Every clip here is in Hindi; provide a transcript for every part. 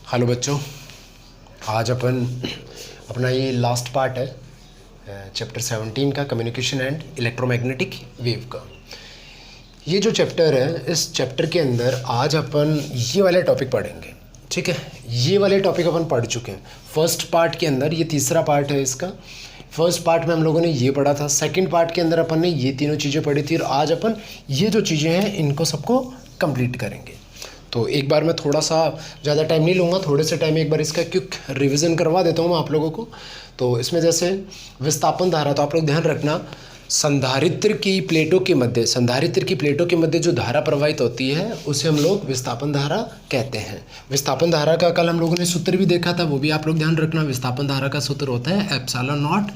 हेलो बच्चों, आज अपना ये लास्ट पार्ट है चैप्टर 17 का, कम्युनिकेशन एंड इलेक्ट्रोमैग्नेटिक वेव का। ये जो चैप्टर है, इस चैप्टर के अंदर आज अपन ये वाले टॉपिक पढ़ेंगे। ठीक है, ये वाले टॉपिक अपन पढ़ चुके हैं फर्स्ट पार्ट के अंदर। ये तीसरा पार्ट है इसका। फर्स्ट पार्ट में हम लोगों ने ये पढ़ा था, सेकंड पार्ट के अंदर अपन ने ये तीनों चीज़ें पढ़ी थी, और आज अपन ये जो चीज़ें हैं इनको सबको कंप्लीट करेंगे। तो एक बार मैं थोड़ा सा ज़्यादा टाइम नहीं लूँगा, थोड़े से टाइम में एक बार इसका क्विक रिवीजन करवा देता हूँ मैं आप लोगों को। तो इसमें जैसे विस्थापन धारा, तो आप लोग ध्यान रखना, संधारित्र की प्लेटों के मध्य जो धारा प्रवाहित होती है उसे हम लोग विस्थापन धारा कहते हैं। विस्थापन धारा का कल हम लोगों ने सूत्र भी देखा था, वो भी आप लोग ध्यान रखना। विस्थापन धारा का सूत्र होता है epsilon not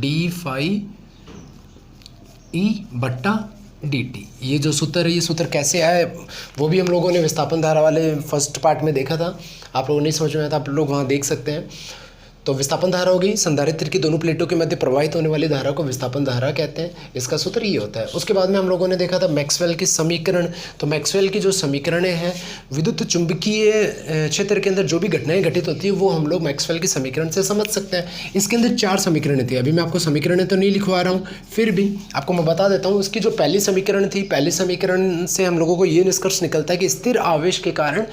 D phi E बट्टा dt। ये जो सूत्र है, ये सूत्र कैसे आया वो भी हम लोगों ने विस्थापन धारा वाले फर्स्ट पार्ट में देखा था। आप लोगों ने समझ में आया था, आप लोग वहाँ देख सकते हैं। तो विस्थापन धारा हो गई, संधारित्र की दोनों प्लेटों के मध्य प्रवाहित होने वाली धारा को विस्थापन धारा कहते हैं। इसका सूत्र ये होता है। उसके बाद में हम लोगों ने देखा था मैक्सवेल की समीकरण। तो मैक्सवेल की जो समीकरणें हैं, विद्युत चुंबकीय क्षेत्र के अंदर जो भी घटनाएं घटित होती है वो हम लोग मैक्सवेल की समीकरण से समझ सकते हैं। इसके अंदर 4 समीकरणें थी। अभी मैं आपको समीकरणें तो नहीं लिखवा रहा हूँ, फिर भी आपको मैं बता देता हूँ। इसकी जो पहली समीकरण थी, पहली समीकरण से हम लोगों को ये निष्कर्ष निकलता है कि स्थिर आवेश के कारण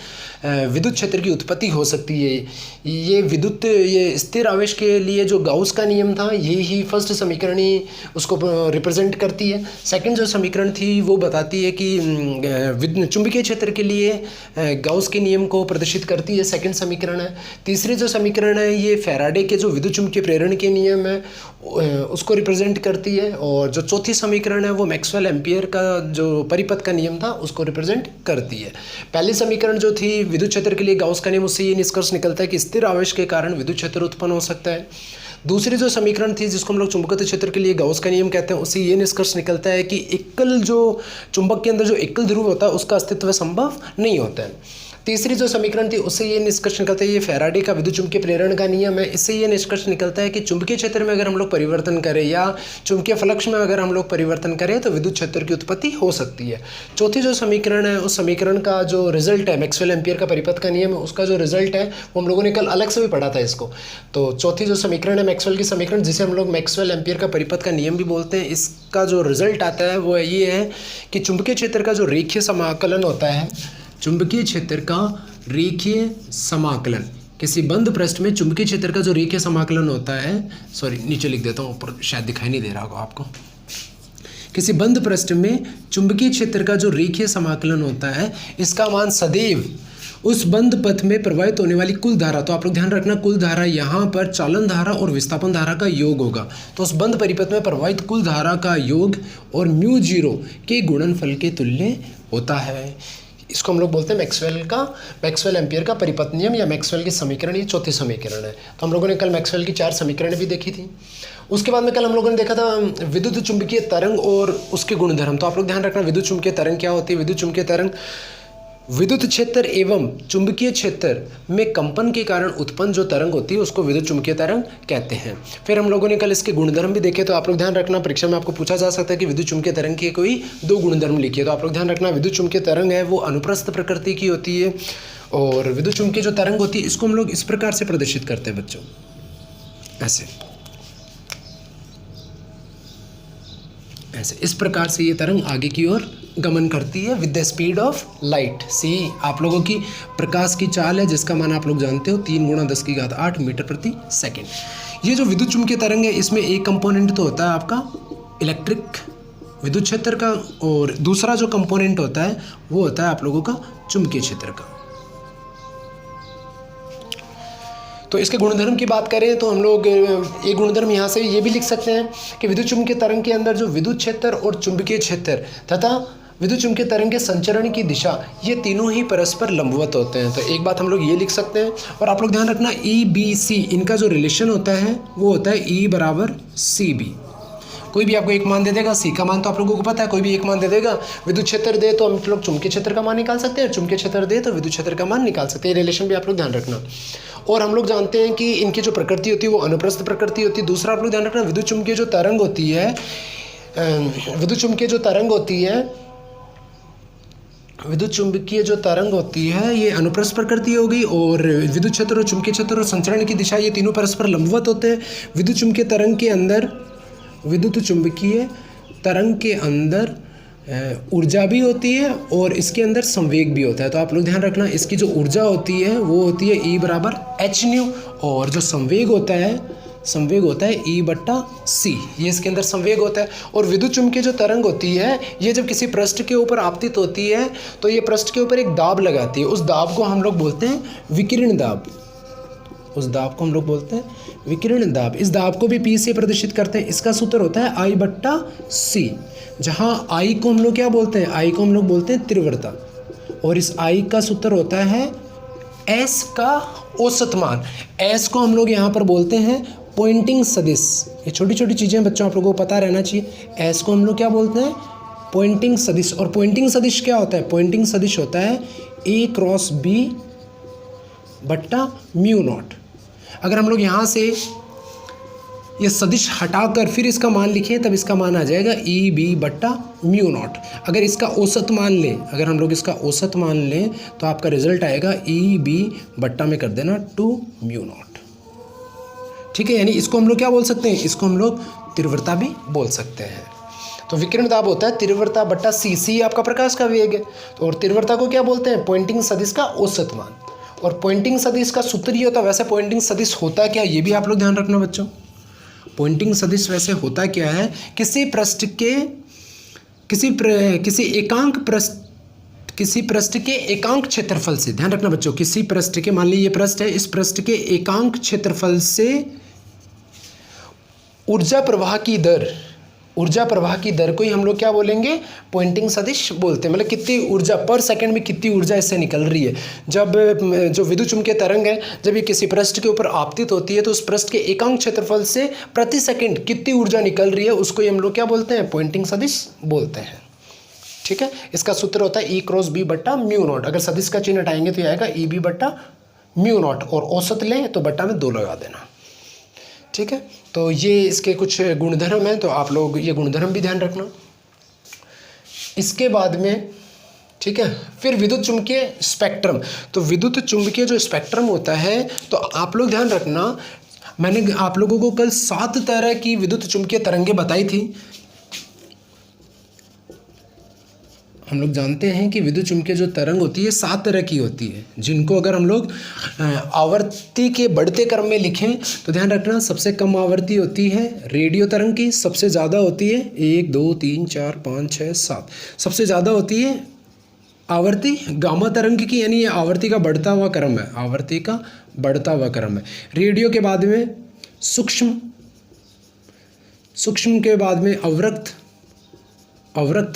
विद्युत क्षेत्र की उत्पत्ति हो सकती है। ये स्थिर आवेश के लिए जो गाउस का नियम था, यही फर्स्ट समीकरण ही उसको रिप्रेजेंट करती है। सेकंड जो समीकरण थी वो बताती है कि चुंबकीय क्षेत्र के लिए गाउस के नियम को प्रदर्शित करती है, सेकंड समीकरण है। तीसरी जो समीकरण है, ये फैराडे के जो विद्युत चुंबकीय प्रेरण के नियम है उसको रिप्रेजेंट करती है। और जो चौथी समीकरण है वो मैक्सवेल एम्पियर का जो परिपथ का नियम था उसको रिप्रेजेंट करती है। पहली समीकरण जो थी विद्युत क्षेत्र के लिए गाउस का नियम, उससे ये निष्कर्ष निकलता है कि स्थिर आवेश के कारण विद्युत क्षेत्र उत्पन्न हो सकता है। दूसरी जो समीकरण थी जिसको हम लोग चुंबकीय क्षेत्र के लिए गाउस का नियम कहते हैं, उससे ये निष्कर्ष निकलता है कि एकल जो चुंबक के अंदर जो एकल ध्रुव होता है उसका अस्तित्व संभव नहीं होता है। तीसरी जो समीकरण थी उससे ये निष्कर्ष निकलता है, ये फैराडे का विद्युत चुंबकीय प्रेरण का नियम है। इससे ये निष्कर्ष निकलता है कि चुंबकीय क्षेत्र में अगर हम लोग परिवर्तन करें या चुंबकीय फ्लक्स में अगर हम लोग परिवर्तन करें तो विद्युत क्षेत्र की उत्पत्ति हो सकती है। चौथी जो समीकरण है, उस समीकरण का जो रिजल्ट है, मैक्सवेल एम्पियर का परिपथ का नियम है, उसका जो रिजल्ट है वो हम लोगों ने कल अलग से भी पढ़ा था इसको। तो चौथी जो समीकरण है मैक्सवेल की समीकरण, जिसे हम लोग मैक्सवेल एम्पियर का परिपथ का नियम भी बोलते हैं, इसका जो रिजल्ट आता है वो ये है कि चुंबकीय क्षेत्र का जो रेखीय समाकलन होता है, चुंबकीय क्षेत्र का रेखीय समाकलन, किसी बंद पृष्ठ में चुंबकीय क्षेत्र का जो रेखीय समाकलन होता है, सॉरी नीचे लिख देता हूँ, ऊपर शायद दिखाई नहीं दे रहा होगा आपको। किसी बंद पृष्ठ में चुंबकीय क्षेत्र का जो रेखीय समाकलन होता है, इसका मान सदैव उस बंद पथ में प्रवाहित होने वाली कुल धारा, तो आप लोग ध्यान रखना कुल धारा यहाँ पर चालन धारा और विस्थापन धारा का योग होगा। तो उस बंद परिपथ में प्रवाहित कुल धारा का योग और म्यू जीरो के गुणनफल के तुल्य होता है। इसको हम लोग बोलते हैं मैक्सवेल एम्पियर का परिपथ नियम या मैक्सवेल की समीकरण। ये चौथी समीकरण है। तो हम लोगों ने कल मैक्सवेल की 4 समीकरण भी देखी थी। उसके बाद में कल हम लोगों ने देखा था विद्युत चुंबकीय तरंग और उसके गुणधर्म। तो आप लोग ध्यान रखना विद्युत चुंबकीय तरंग क्या होती है। विद्युत चुंबकीय तरंग विद्युत क्षेत्र एवं चुंबकीय क्षेत्र में कंपन के कारण उत्पन्न जो तरंग होती है उसको विद्युत चुंबकीय तरंग कहते हैं। फिर हम लोगों ने कल इसके गुणधर्म भी देखे। तो आप लोग ध्यान रखना, परीक्षा में आपको पूछा जा सकता है कि विद्युत चुंबकीय तरंग के कोई 2 गुणधर्म लिखिए। तो आप लोग ध्यान रखना, विद्युत चुंबकीय तरंग है वो अनुप्रस्थ प्रकृति की होती है, और विद्युत चुंबकीय जो तरंग होती है इसको हम लोग इस प्रकार से प्रदर्शित करते हैं बच्चों, ऐसे इस प्रकार से ये तरंग आगे की ओर गमन करती है with the speed of light. C आप लोगों की प्रकाश की चाल है जिसका मान आप लोग जानते हो 3 × 10⁸ मीटर प्रति सेकेंड। ये जो विद्युत चुंबकीय तरंग है इसमें एक कंपोनेंट तो होता है आपका इलेक्ट्रिक विद्युत क्षेत्र का, और दूसरा जो कंपोनेंट होता है वो होता है आप लोगों का चुंबकीय क्षेत्र का। तो इसके गुणधर्म की बात करें तो हम लोग एक गुणधर्म यहाँ से ये भी लिख सकते हैं कि विद्युत चुंबकीय तरंग के अंदर जो विद्युत क्षेत्र और चुंबकीय क्षेत्र तथा विद्युत चुंबकीय तरंग के संचरण की दिशा, ये तीनों ही परस्पर लंबवत होते हैं। तो एक बात हम लोग ये लिख सकते हैं। और आप लोग ध्यान रखना EBC इनका जो रिलेशन होता है वो होता है E = CB। कोई भी आपको एक मान दे देगा, सी का मान तो आप लोगों को पता है, कोई भी एक मान दे देगा। विद्युत क्षेत्र दे तो हम लोग चुंबकीय क्षेत्र का मान निकाल सकते हैं, चुंबकीय क्षेत्र दे तो विद्युत क्षेत्र का मान निकाल सकते हैं। रिलेशन भी आप लोग ध्यान रखना। और हम लोग जानते हैं कि इनकी जो प्रकृति होती है वो अनुप्रस्थ प्रकृति होती है। दूसरा आप लोग ध्यान रखना, विद्युत चुंबकीय जो तरंग होती है विद्युत चुंबकीय जो तरंग होती है ये अनुप्रस्थ प्रकृति होगी, और विद्युत क्षेत्र और चुंबकीय क्षेत्र और संचरण की दिशा ये तीनों परस्पर लंबवत होते हैं। विद्युत चुंबकीय तरंग के अंदर, विद्युत चुंबकीय तरंग के अंदर ऊर्जा भी होती है और इसके अंदर संवेग भी होता है। तो आप लोग ध्यान रखना, इसकी जो ऊर्जा होती है वो होती है E बराबर एच न्यू, और जो संवेग होता है E बट्टा सी, ये इसके अंदर संवेग होता है। और विद्युत चुंबकीय जो तरंग होती है ये जब किसी पृष्ठ के ऊपर आपतित होती है तो ये पृष्ठ के ऊपर एक दाब लगाती है, उस दाब को हम लोग बोलते हैं विकिरण दाब, उस दाब को हम लोग बोलते हैं विकिरण दाब। इस दाब को भी P से प्रदर्शित करते हैं। इसका सूत्र होता है I बट्टा सी, जहाँ I को हम लोग क्या बोलते हैं, I को हम लोग बोलते हैं तीव्रता, और इस I का सूत्र होता है S का औसत मान। S को हम लोग यहाँ पर बोलते हैं पॉइंटिंग सदिश। ये छोटी छोटी चीज़ें बच्चों आप लोगों को पता रहना चाहिए। S को हम लोग क्या बोलते हैं, पॉइंटिंग सदिश। और पॉइंटिंग सदिश क्या होता है, पॉइंटिंग सदिश होता है A क्रॉस B बट्टा म्यू नॉट। अगर हम लोग यहाँ से ये सदिश हटाकर फिर इसका मान लिखें तब इसका मान आ जाएगा ई बी बट्टा म्यू नॉट। अगर इसका औसत मान लें, अगर हम लोग इसका औसत मान लें तो आपका रिजल्ट आएगा ई बी बट्टा में कर देना 2 म्यू नॉट। ठीक है, यानी इसको हम लोग क्या बोल सकते हैं, इसको हम लोग तीव्रता भी बोल सकते हैं। तो विकिरण दाब होता है तीव्रता बट्टा सी, सी आपका प्रकाश का वेग है। तो और तीव्रता को क्या बोलते हैं, पॉइंटिंग सदिश का औसत मान। और पॉइंटिंग सदिश का सूत्र ही होता है। वैसे पॉइंटिंग सदिश होता क्या, ये भी आप लोग ध्यान रखना बच्चों। पॉइंटिंग सदिश वैसे होता क्या है, किसी पृष्ठ के किसी पृष्ठ के एकांक क्षेत्रफल से, ध्यान रखना बच्चों, किसी पृष्ठ के, मान लीजिए ये पृष्ठ है, इस पृष्ठ के एकांक क्षेत्रफल से ऊर्जा प्रवाह की दर को ही हम लोग क्या बोलेंगे, पॉइंटिंग सदिश बोलते हैं। मतलब कितनी ऊर्जा पर सेकंड में कितनी ऊर्जा इससे निकल रही है। जब जो विद्युत चुम्बकीय तरंग है जब ये किसी पृष्ठ के ऊपर आपतित होती है तो उस पृष्ठ के एकांक क्षेत्रफल से प्रति सेकंड कितनी ऊर्जा निकल रही है उसको हम लोग क्या बोलते हैं, पॉइंटिंग सदिश बोलते हैं। ठीक है, इसका सूत्र होता है ई क्रॉस बी बट्टा म्यू नॉट। अगर सदिश का चिन्ह हटाएंगे तो ये आएगा ई बी बट्टा म्यू नॉट, और औसत लें तो बट्टा में 2 लगा देना। ठीक है, तो ये इसके कुछ गुणधर्म हैं, तो आप लोग ये गुणधर्म भी ध्यान रखना। इसके बाद में ठीक है, फिर विद्युत चुम्बकीय स्पेक्ट्रम। तो विद्युत चुम्बकीय जो स्पेक्ट्रम होता है, तो आप लोग ध्यान रखना, मैंने आप लोगों को कल 7 तरह की विद्युत चुम्बकीय तरंगें बताई थी। हम लोग जानते हैं कि विद्युत चुम्बकीय जो तरंग होती है 7 तरह की होती है, जिनको अगर हम लोग आवर्ती के बढ़ते क्रम में लिखें तो ध्यान रखना, सबसे कम आवृत्ति होती है रेडियो तरंग की, सबसे ज़्यादा होती है 1 2 3 4 5 6 7, सबसे ज़्यादा होती है आवर्ती गामा तरंग की, यानी ये आवर्ती का बढ़ता हुआ क्रम है, आवर्ती का बढ़ता हुआ क्रम है। रेडियो के बाद में सूक्ष्म के बाद में अवरक्त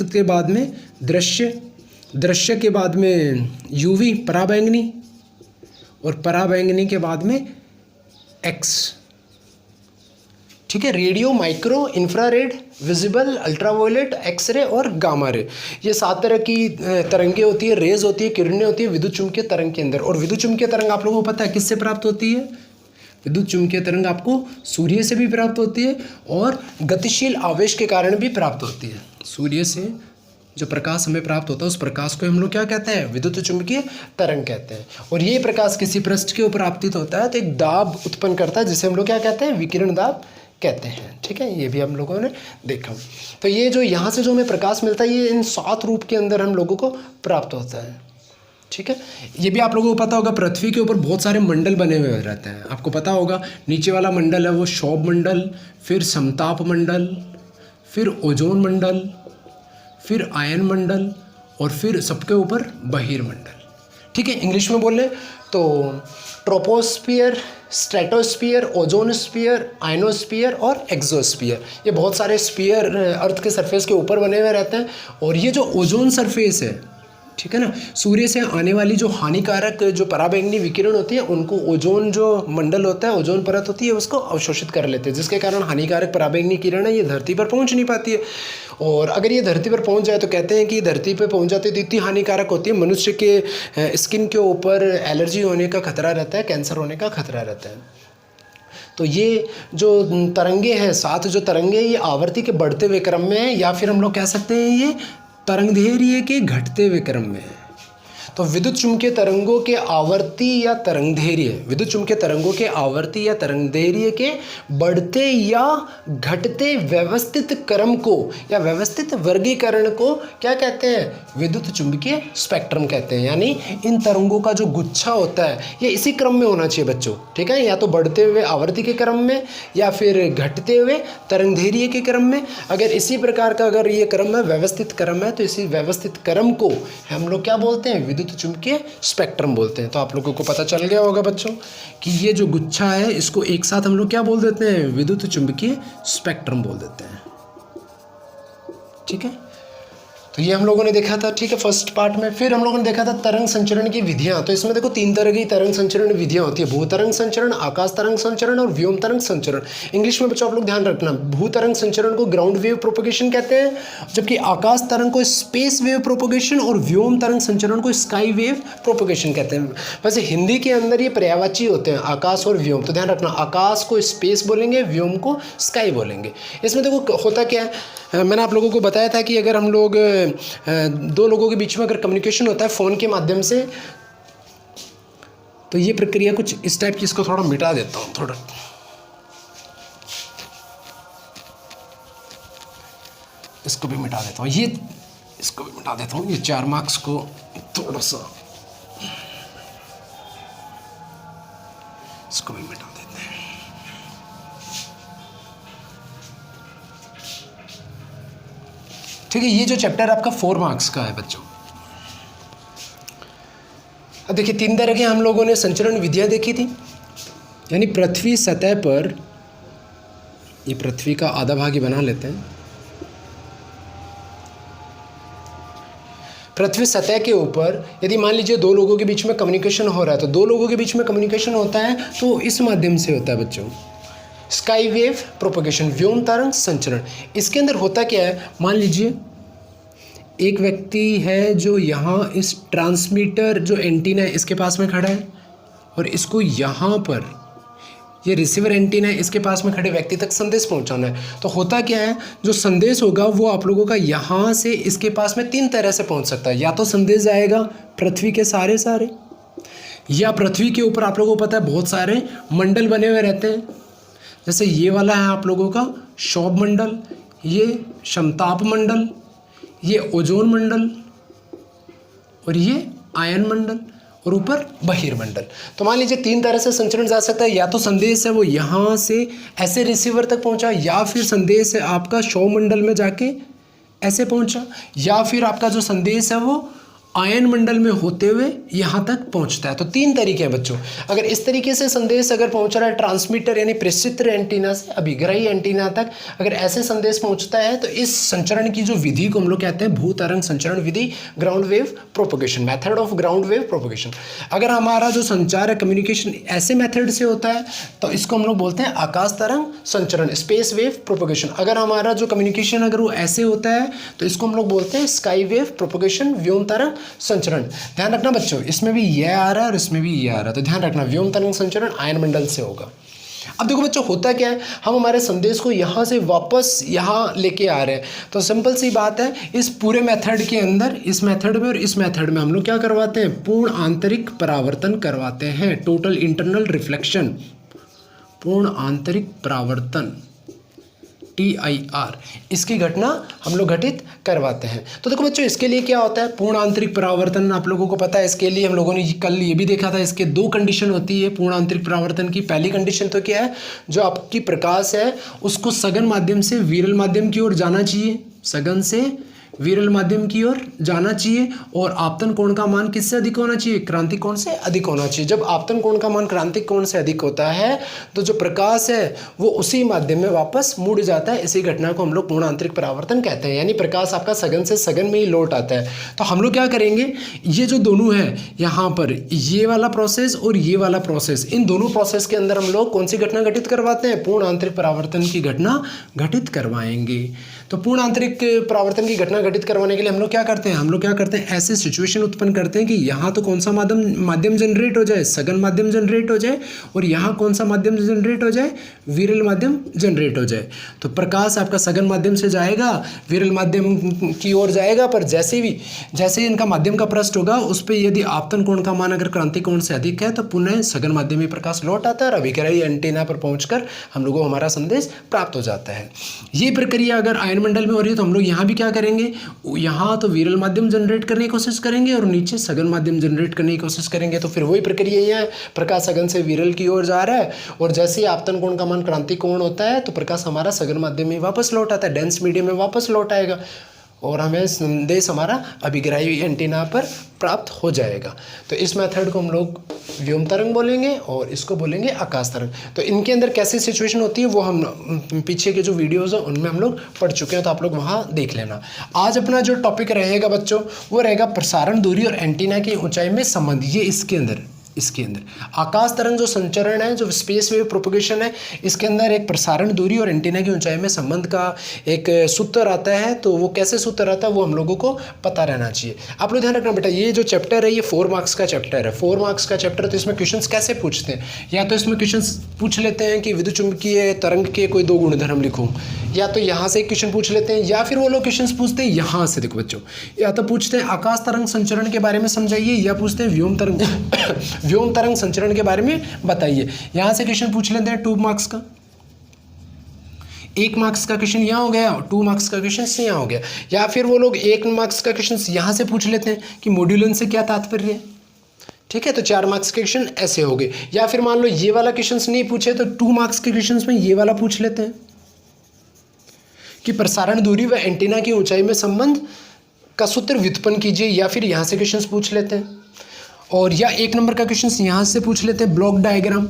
के बाद में दृश्य के बाद में यूवी पराबैंगनी, और पराबैंगनी के बाद में एक्स। ठीक है, radio, micro, infrared, visible, ultraviolet, x ray और गामा रे, ये 7 तरह की तरंगें होती है, रेज होती है, किरणें होती है विद्युत चुम्बकीय तरंग के अंदर। और विद्युत चुम्बकीय तरंग आप लोगों को पता है किससे प्राप्त होती है, विद्युत चुम्बकीय तरंग आपको सूर्य से भी प्राप्त होती है और गतिशील आवेश के कारण भी प्राप्त होती है। सूर्य से जो प्रकाश हमें प्राप्त होता है उस प्रकाश को हम लोग क्या कहते हैं, विद्युत चुम्बकीय तरंग कहते हैं। और ये प्रकाश किसी पृष्ठ के ऊपर आपतित होता है तो एक दाब उत्पन्न करता है जिसे हम लोग क्या कहते हैं, विकिरण दाब कहते हैं। ठीक है, ये भी हम लोगों ने देखा। तो ये जो यहाँ से जो हमें प्रकाश मिलता है ये इन 7 रूप के अंदर हम लोगों को प्राप्त होता है। ठीक है, ये भी आप लोगों को पता होगा, पृथ्वी के ऊपर बहुत सारे मंडल बने हुए रहते हैं। आपको पता होगा नीचे वाला मंडल है वो शोभ मंडल, फिर समताप मंडल, फिर ओजोन मंडल, फिर आयन मंडल, और फिर सबके ऊपर बहिर्मंडल। ठीक है, इंग्लिश में बोले तो ट्रोपोस्फियर, स्ट्रेटोस्फियर, ओजोनस्फियर, आयनोस्फियर और एक्सोस्फियर, ये बहुत सारे स्फीयर अर्थ के सरफेस के ऊपर बने हुए रहते हैं। और ये जो ओजोन सरफेस है, ठीक है ना, सूर्य से आने वाली जो हानिकारक जो पराबैंगनी विकिरण होती है उनको ओजोन जो मंडल होता है, ओजोन परत होती है, उसको अवशोषित कर लेते हैं, जिसके कारण हानिकारक पराबैंगनी किरण है ये धरती पर पहुंच नहीं पाती है। और अगर ये धरती पर पहुंच जाए तो कहते हैं कि धरती पर पहुंच जाती है तो इतनी हानिकारक होती है, मनुष्य के स्किन के ऊपर एलर्जी होने का खतरा रहता है, कैंसर होने का खतरा रहता है। तो ये जो तरंगे हैं 7 जो तरंगे ये आवर्ती के बढ़ते हुए क्रम में है, या फिर हम लोग कह सकते हैं ये तरंगदैर्घ्य के घटते हुए क्रम में है। तो विद्युत चुम्बकीय तरंगों के आवर्ती या तरंगदैर्घ्य, विद्युत चुम्बकीय तरंगों के आवर्ती या तरंगदैर्घ्य के बढ़ते या घटते व्यवस्थित क्रम को या व्यवस्थित वर्गीकरण को क्या कहते हैं? विद्युत चुम्बकीय स्पेक्ट्रम कहते हैं। यानी इन तरंगों का जो गुच्छा होता है ये इसी क्रम में होना चाहिए बच्चों, ठीक है, या तो बढ़ते हुए आवर्ती के क्रम में या फिर घटते हुए तरंगदैर्घ्य के क्रम में। अगर इसी प्रकार का अगर ये क्रम है, व्यवस्थित क्रम है, तो इसी व्यवस्थित क्रम को हम लोग क्या बोलते हैं? विद्युत चुम्बकीय स्पेक्ट्रम बोलते हैं। तो आप लोगों को पता चल गया होगा बच्चों कि ये जो गुच्छा है इसको एक साथ हम लोग क्या बोल देते हैं? विद्युत चुम्बकीय स्पेक्ट्रम बोल देते हैं, ठीक है। तो ये हम लोगों ने देखा था, ठीक है, फर्स्ट पार्ट में। फिर हम लोगों ने देखा था तरंग संचरण की विधियां। तो इसमें देखो 3 तरह की तरंग संचरण विधियां होती है, भूतरंग संचरण, आकाश तरंग संचरण और व्योम तरंग संचरण। इंग्लिश में बच्चों आप लोग ध्यान रखना, भूतरंग संचरण को ग्राउंड वेव प्रोपगेशन कहते हैं, जबकि आकाश तरंग को स्पेस वेव प्रोपगेशन और व्योम तरंग संचरण को स्काई वेव प्रोपगेशन कहते हैं। वैसे हिंदी के अंदर ये पर्यायवाची होते हैं, आकाश और व्योम। तो ध्यान रखना, आकाश को स्पेस बोलेंगे, व्योम को स्काई बोलेंगे। इसमें देखो होता क्या है, मैंने आप लोगों को बताया था कि अगर हम लोग 2 लोगों के बीच में अगर कम्युनिकेशन होता है फ़ोन के माध्यम से, तो ये प्रक्रिया कुछ इस टाइप की। इसको थोड़ा मिटा देता हूँ, थोड़ा इसको भी मिटा देता हूँ, इसको भी मिटा देता हूँ, ये 4 मार्क्स को थोड़ा सा इसको भी मिटा देते हैं। ठीक है, ये जो चैप्टर आपका 4 मार्क्स का है बच्चों। अब देखिए 3 तरह के हम लोगों ने संचरण विधियां देखी थी। यानी पृथ्वी सतह पर, ये पृथ्वी का आधा भाग ही बना लेते हैं, पृथ्वी सतह के ऊपर यदि मान लीजिए 2 लोगों के बीच में कम्युनिकेशन हो रहा है, तो 2 लोगों के बीच में कम्युनिकेशन होता है तो इस माध्यम से होता है बच्चों, स्काई वेव प्रोपगेशन, व्योम तरंग संचरण। इसके अंदर होता क्या है, मान लीजिए एक व्यक्ति है जो यहाँ इस ट्रांसमीटर जो एंटीना है इसके पास में खड़ा है, और इसको यहाँ पर ये रिसीवर एंटीना है इसके पास में खड़े व्यक्ति तक संदेश पहुँचाना है। तो होता क्या है, जो संदेश होगा वो आप लोगों का यहाँ से इसके पास में 3 तरह से पहुँच सकता है। या तो संदेश जाएगा पृथ्वी के सारे, या पृथ्वी के ऊपर आप लोगों को पता है बहुत सारे मंडल बने हुए रहते हैं। जैसे ये वाला है आप लोगों का शोभ मंडल, ये समताप मंडल, ये ओजोन मंडल, और ये आयन मंडल, और ऊपर बहिर्मंडल। तो मान लीजिए 3 तरह से संचरण जा सकता है। या तो संदेश है वो यहाँ से ऐसे रिसीवर तक पहुँचा, या फिर संदेश है आपका शोभ मंडल में जाके ऐसे पहुँचा, या फिर आपका जो संदेश है वो आयन मंडल में होते हुए यहाँ तक पहुँचता है। तो 3 तरीके हैं बच्चों। अगर इस तरीके से संदेश अगर पहुँच रहा है ट्रांसमीटर यानी प्रक्षेत्र एंटीना से अभिग्राही एंटीना तक, अगर ऐसे संदेश पहुँचता है तो इस संचरण की जो विधि को हम लोग कहते हैं भूतरंग संचरण विधि, ground wave propagation, method of ground wave propagation. अगर हमारा जो संचार है कम्युनिकेशन ऐसे मेथड से होता है तो इसको हम लोग बोलते हैं आकाश तरंग संचरण, स्पेस वेव प्रोपगेशन। अगर हमारा जो कम्युनिकेशन अगर वो ऐसे होता है तो इसको हम लोग बोलते हैं स्काई वेव प्रोपगेशन, व्योम तरंग संचरण। ध्यान रखना बच्चों, इसमें भी ये आ रहा है और इसमें भी ये आ रहा है, तो ध्यान रखना व्योम तरंग संचरण आयन मंडल से होगा। अब देखो बच्चों होता क्या है, हम हमारे संदेश को यहाँ से वापस यहाँ लेके आ रहे हैं। तो सिंपल सी बात है, इस पूरे मेथड के अंदर, इस मेथड में और इस मेथड में हम लोग क्या करवाते हैं, पूर्ण आंतरिक परावर्तन करवाते हैं, टोटल इंटरनल रिफ्लेक्शन, पूर्ण आंतरिक परावर्तन TIR, इसकी घटना हम लोग घटित करवाते हैं। तो देखो बच्चों इसके लिए क्या होता है, पूर्ण आंतरिक परावर्तन आप लोगों को पता है। इसके लिए हम लोगों ने कल ये भी देखा था, इसके 2 कंडीशन होती है पूर्ण आंतरिक परावर्तन की। पहली कंडीशन तो क्या है, जो आपकी प्रकाश है उसको सघन माध्यम से विरल माध्यम की ओर जाना चाहिए, सघन से विरल माध्यम की ओर जाना चाहिए, और आपतन कोण का मान किससे अधिक होना चाहिए, क्रांतिक कोण से अधिक होना चाहिए। जब आपतन कोण का मान क्रांतिक कोण से अधिक होता है तो जो प्रकाश है वो उसी माध्यम में वापस मुड़ जाता है। इसी घटना को हम लोग पूर्ण आंतरिक परावर्तन कहते हैं, यानी प्रकाश आपका सघन से सघन में ही लौट आता है। तो हम लोग क्या करेंगे, ये जो दोनों है यहाँ पर, ये वाला प्रोसेस और ये वाला प्रोसेस, इन दोनों प्रोसेस के अंदर हम लोग कौन सी घटना घटित करवाते हैं, पूर्ण आंतरिक परावर्तन की घटना घटित करवाएंगे। तो पूर्ण आंतरिक परावर्तन की घटना घटित करवाने के लिए हम लोग क्या करते हैं, ऐसे सिचुएशन उत्पन्न करते हैं कि यहाँ तो कौन सा माध्यम जनरेट हो जाए, सघन माध्यम जनरेट हो जाए, और यहाँ कौन सा माध्यम जनरेट हो जाए, विरल माध्यम जनरेट हो जाए। तो प्रकाश आपका सघन माध्यम से जाएगा, विरल माध्यम की ओर जाएगा, पर जैसे ही इनका माध्यम का पृष्ठ होगा उस पर यदि आपतन कोण का मान अगर क्रांति कोण से अधिक है तो पुनः सघन माध्यम में प्रकाश लौट आता है और अभिग्राही एंटीना पर पहुंचकर हम लोगों को हमारा संदेश प्राप्त हो जाता है। ये प्रक्रिया अगर आयन मंडल में हो रही है तो हम लोग यहाँ भी क्या करेंगे, यहाँ तो विरल माध्यम जनरेट करने की कोशिश करेंगे और नीचे सघन माध्यम जनरेट करने की कोशिश करेंगे। तो फिर वही प्रक्रिया ये है, प्रकाश सघन से विरल की ओर जा रहा है और जैसे ही आपतन कोण का मान क्रांति कोण होता है तो प्रकाश हमारा सघन माध्यम में वापस लौट आता है, डेंस मीडियम में वापस लौट आएगा और हमें संदेश हमारा अभिग्राही एंटीना पर प्राप्त हो जाएगा। तो इस मेथड को हम लोग व्योम तरंग बोलेंगे और इसको बोलेंगे आकाश तरंग। तो इनके अंदर कैसी सिचुएशन होती है वो हम पीछे के जो वीडियोज़ हैं उनमें हम लोग पढ़ चुके हैं, तो आप लोग वहाँ देख लेना। आज अपना जो टॉपिक रहेगा बच्चों वो रहेगा प्रसारण दूरी और एंटीना की ऊंचाई में संबंध। ये इसके अंदर आकाश तरंग जो संचरण है, जो स्पेस वेव प्रोपगेशन है, इसके अंदर एक प्रसारण दूरी और एंटीना की ऊंचाई में संबंध का एक सूत्र आता है। तो वो कैसे सूत्र आता है वो हम लोगों को पता रहना चाहिए। आप लोग ध्यान रखना बेटा, ये जो चैप्टर है ये 4 मार्क्स का चैप्टर है। 4 मार्क्स का चैप्टर, तो इसमें क्वेश्चंस कैसे पूछते हैं, या तो इसमें क्वेश्चंस पूछ लेते हैं कि विद्युत चुंबकीय तरंग के कोई 2 गुणधर्म लिखो, या तो यहाँ से एक क्वेश्चन पूछ लेते हैं, या फिर वो लोग क्वेश्चंस पूछते हैं यहाँ से। देखो बच्चों, या तो पूछते हैं आकाश तरंग संचरण के बारे में समझाइए, या पूछते हैं व्योम तरंग संचरण के बारे में बताइए। यहाँ से क्वेश्चन पूछ लेते हैं 2 मार्क्स का, 1 मार्क्स का क्वेश्चन यहाँ हो गया और 2 मार्क्स का क्वेश्चन यहाँ हो गया। या फिर वो लोग 1 मार्क्स का क्वेश्चन यहाँ से पूछ लेते हैं कि मॉड्यूलन से क्या तात्पर्य है, ठीक है, तो 4 मार्क्स के क्वेश्चन ऐसे हो गए। या फिर मान लो ये वाला क्वेश्चन नहीं पूछे तो 2 मार्क्स के क्वेश्चन में ये वाला पूछ लेते हैं कि प्रसारण दूरी व एंटीना की ऊंचाई में संबंध का सूत्र व्युत्पन्न कीजिए, या फिर यहाँ से क्वेश्चंस पूछ लेते हैं। और या 1 नंबर का क्वेश्चन यहाँ से पूछ लेते हैं ब्लॉक डायग्राम,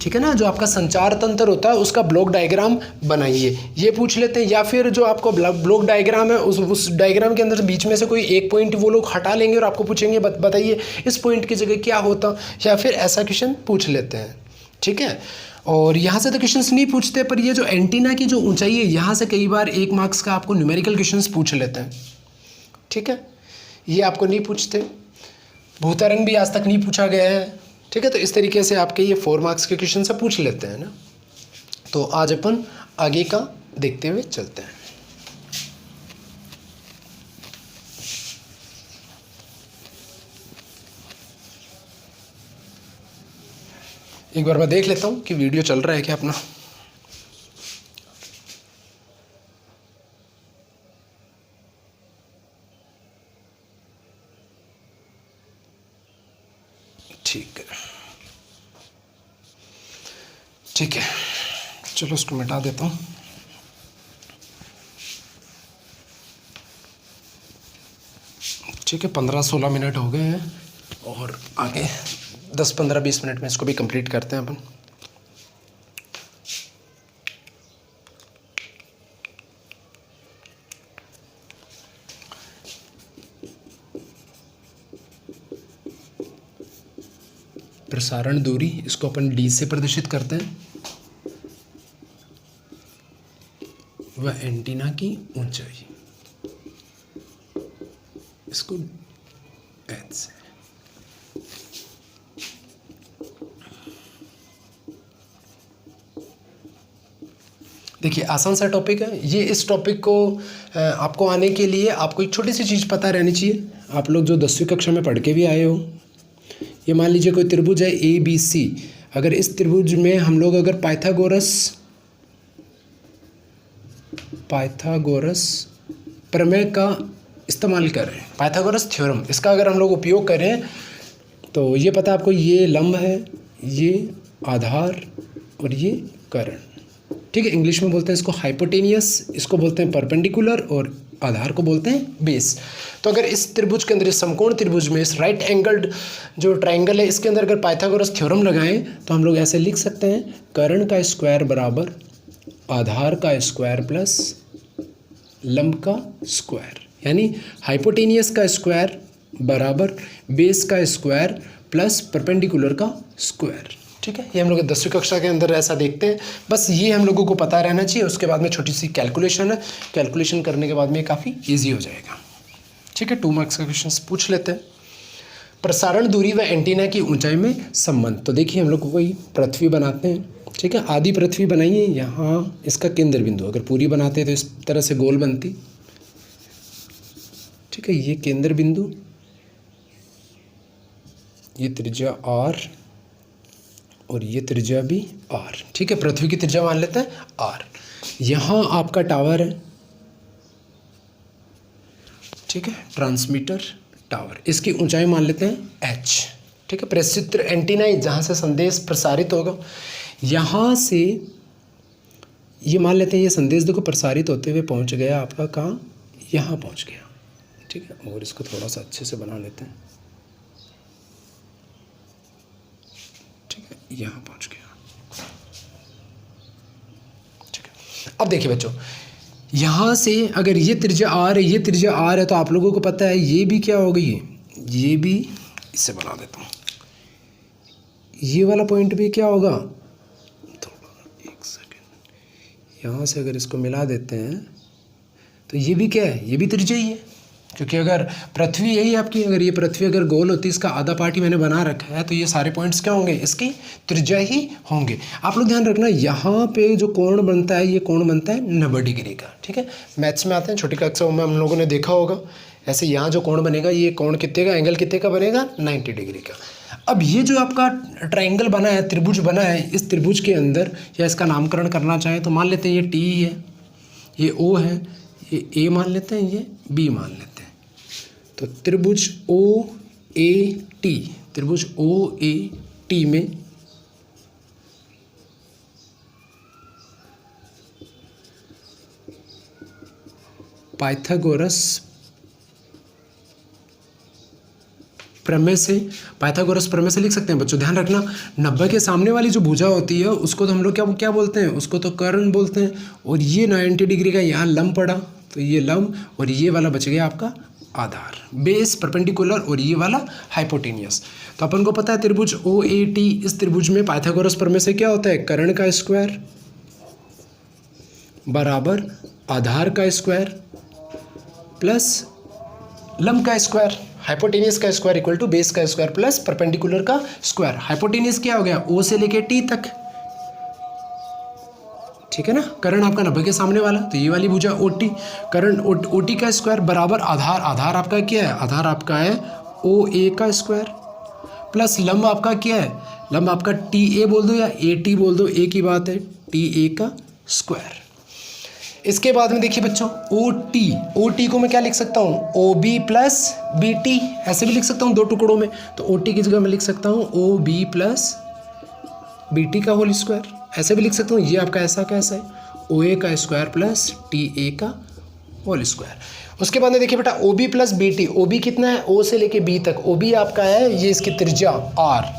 ठीक है ना, जो आपका संचार तंत्र होता है उसका ब्लॉक डायग्राम बनाइए, ये पूछ लेते हैं। या फिर जो आपको ब्लॉक डायग्राम है उस डायग्राम के अंदर बीच में से कोई एक पॉइंट वो लोग हटा लेंगे और आपको पूछेंगे बताइए इस पॉइंट की जगह क्या होता, या फिर ऐसा क्वेश्चन पूछ लेते हैं, ठीक है। और यहाँ से तो क्वेश्चंस नहीं पूछते, पर ये जो एंटीना की जो ऊंचाई है यहाँ से कई बार 1 मार्क्स का आपको न्यूमेरिकल क्वेश्चंस पूछ लेते हैं, ठीक है, ये आपको नहीं पूछते। भूतरंग भी आज तक नहीं पूछा गया है, ठीक है। तो इस तरीके से आपके ये 4 मार्क्स के क्वेश्चन से पूछ लेते हैं ना। तो आज अपन आगे का देखते हुए चलते हैं। एक बार मैं देख लेता हूँ कि वीडियो चल रहा है क्या अपना। ठीक है, चलो उसको मिटा देता हूँ। ठीक है, 15-16 मिनट हो गए हैं और आगे 10-15-20 मिनट में इसको भी कंप्लीट करते हैं अपन। प्रसारण दूरी इसको अपन d से प्रदर्शित करते हैं, वह एंटीना की ऊंचाई इसको h से। देखिए आसान सा टॉपिक है ये। इस टॉपिक को आपको आने के लिए आपको एक छोटी सी चीज़ पता रहनी चाहिए। आप लोग जो 10वीं कक्षा में पढ़ के भी आए हो, ये मान लीजिए कोई त्रिभुज है ABC। अगर इस त्रिभुज में हम लोग अगर पाइथागोरस प्रमेय का इस्तेमाल करें, पाइथागोरस थ्योरम, इसका अगर हम लोग उपयोग करें तो ये पता आपको, ये लंब है, ये आधार और ये कर्ण, ठीक है। इंग्लिश में बोलते हैं इसको हाइपोटेनियस, इसको बोलते हैं परपेंडिकुलर और आधार को बोलते हैं बेस। तो अगर इस त्रिभुज के अंदर, इस समकोण त्रिभुज में, इस राइट एंगल्ड जो ट्राइंगल है इसके अंदर अगर पाइथागोरस थ्योरम लगाएं तो हम लोग ऐसे लिख सकते हैं, कर्ण का स्क्वायर बराबर आधार का स्क्वायर प्लस लंब का स्क्वायर, यानी हाइपोटेनियस का स्क्वायर बराबर बेस का स्क्वायर प्लस परपेंडिकुलर का स्क्वायर, ठीक है, ये हम लोग 10वीं कक्षा के अंदर ऐसा देखते हैं। बस ये हम लोगों को पता रहना चाहिए। उसके बाद में छोटी सी कैलकुलेशन है, कैलकुलेशन करने के बाद में काफ़ी ईजी हो जाएगा। ठीक है, 2 मार्क्स का क्वेश्चन पूछ लेते हैं। प्रसारण दूरी व एंटीना की ऊंचाई में संबंध। तो देखिए हम लोग कोई पृथ्वी बनाते हैं, ठीक है, आधी पृथ्वी बनाइए, यहाँ इसका केंद्र बिंदु, अगर पूरी बनाते हैं तो इस तरह से गोल बनती, ठीक है, ये केंद्र बिंदु, ये त्रिज्या r और ये त्रिज्या भी r, ठीक है, पृथ्वी की त्रिज्या मान लेते हैं r। यहाँ आपका टावर है, ठीक है, ट्रांसमीटर टावर, इसकी ऊंचाई मान लेते हैं h, ठीक है। प्रक्षेत्र एंटीना जहाँ से संदेश प्रसारित होगा, यहाँ से ये मान लेते हैं ये संदेश देखो प्रसारित होते हुए पहुँच गया आपका कहाँ, यहाँ पहुँच गया, ठीक है। और इसको थोड़ा सा अच्छे से बना लेते हैं, ठीक है, यहाँ पहुँच गया, ठीक है। अब देखिए बच्चों, यहाँ से अगर ये त्रिज्या r है, ये त्रिज्या r है, तो आप लोगों को पता है ये भी क्या हो गई है, ये भी, इससे बना देता हूँ, ये वाला पॉइंट भी क्या होगा, थोड़ा एक सेकेंड, यहाँ से अगर इसको मिला देते हैं तो ये भी क्या है, ये भी त्रिज्या ही है, क्योंकि अगर पृथ्वी यही आपकी, अगर ये पृथ्वी अगर गोल होती, इसका आधा पार्ट ही मैंने बना रखा है, तो ये सारे पॉइंट्स क्या होंगे, इसकी त्रिज्या ही होंगे। आप लोग ध्यान रखना, यहाँ पे जो कोण बनता है, ये कोण बनता है 90 डिग्री का, ठीक है। मैथ्स में आते हैं, छोटी कक्षाओं में हम लोगों ने देखा होगा, ऐसे यहाँ जो कोण बनेगा, ये कोण कितने का, एंगल कितने का बनेगा, 90 डिग्री का। अब ये जो आपका ट्राइंगल बना है, त्रिभुज बना है, इस त्रिभुज के अंदर या इसका नामकरण करना चाहें तो मान लेते हैं ये टी है, ये ओ है, ये ए मान लेते हैं, ये बी मान लेते हैं। तो त्रिभुज ओ ए टी, त्रिभुज ओ ए टी में पाइथागोरस प्रमेय से, पाइथागोरस प्रमेय से लिख सकते हैं बच्चों। ध्यान रखना, 90 के सामने वाली जो भुजा होती है उसको तो हम लोग क्या बोलते हैं, उसको तो कर्ण बोलते हैं। और ये 90 डिग्री का यहाँ लंब पड़ा, तो ये लंब, और ये वाला बच गया आपका आधार, बेस परपेंडिकुलर, और ये वाला हाइपोटेनियस। तो अपन को पता है त्रिभुज ओ ए टी, इस त्रिभुज में पाइथागोरस प्रमेय से क्या होता है, कर्ण का स्क्वायर बराबर आधार का स्क्वायर प्लस लंब का स्क्वायर, हाइपोटेनियस का स्क्वायर इक्वल टू बेस का स्क्वायर प्लस परपेंडिकुलर का स्क्वायर। हाइपोटेनियस क्या हो गया, ओ से लेके टी तक, ठीक है ना। कर्ण आपका 90 के सामने वाला, तो ये वाली भुजा ओटी, कर्ण ओटी का स्क्वायर बराबर आधार, आधार आपका क्या है, आधार आपका है ओ ए का स्क्वायर प्लस लंब आपका क्या है, लंब आपका टी ए बोल दो या ए टी बोल दो, ए की बात है, टी ए का स्क्वायर। इसके बाद में देखिए बच्चों ओ टी को मैं क्या लिख सकता हूँ, O B plus B T, ऐसे भी लिख सकता हूँ 2 टुकड़ों में। तो ओ टी की जगह मैं लिख सकता हूँ O B plus B T का होल स्क्वायर, ऐसे भी लिख सकता हूँ। ये आपका ऐसा कैसा है, ओ ए का स्क्वायर प्लस टी ए का होल स्क्वायर। उसके बाद में देखिए बेटा O B plus B T, O B कितना है, ओ से लेके बी तक, ओ बी आपका है, ये इसकी त्रिज्या आर,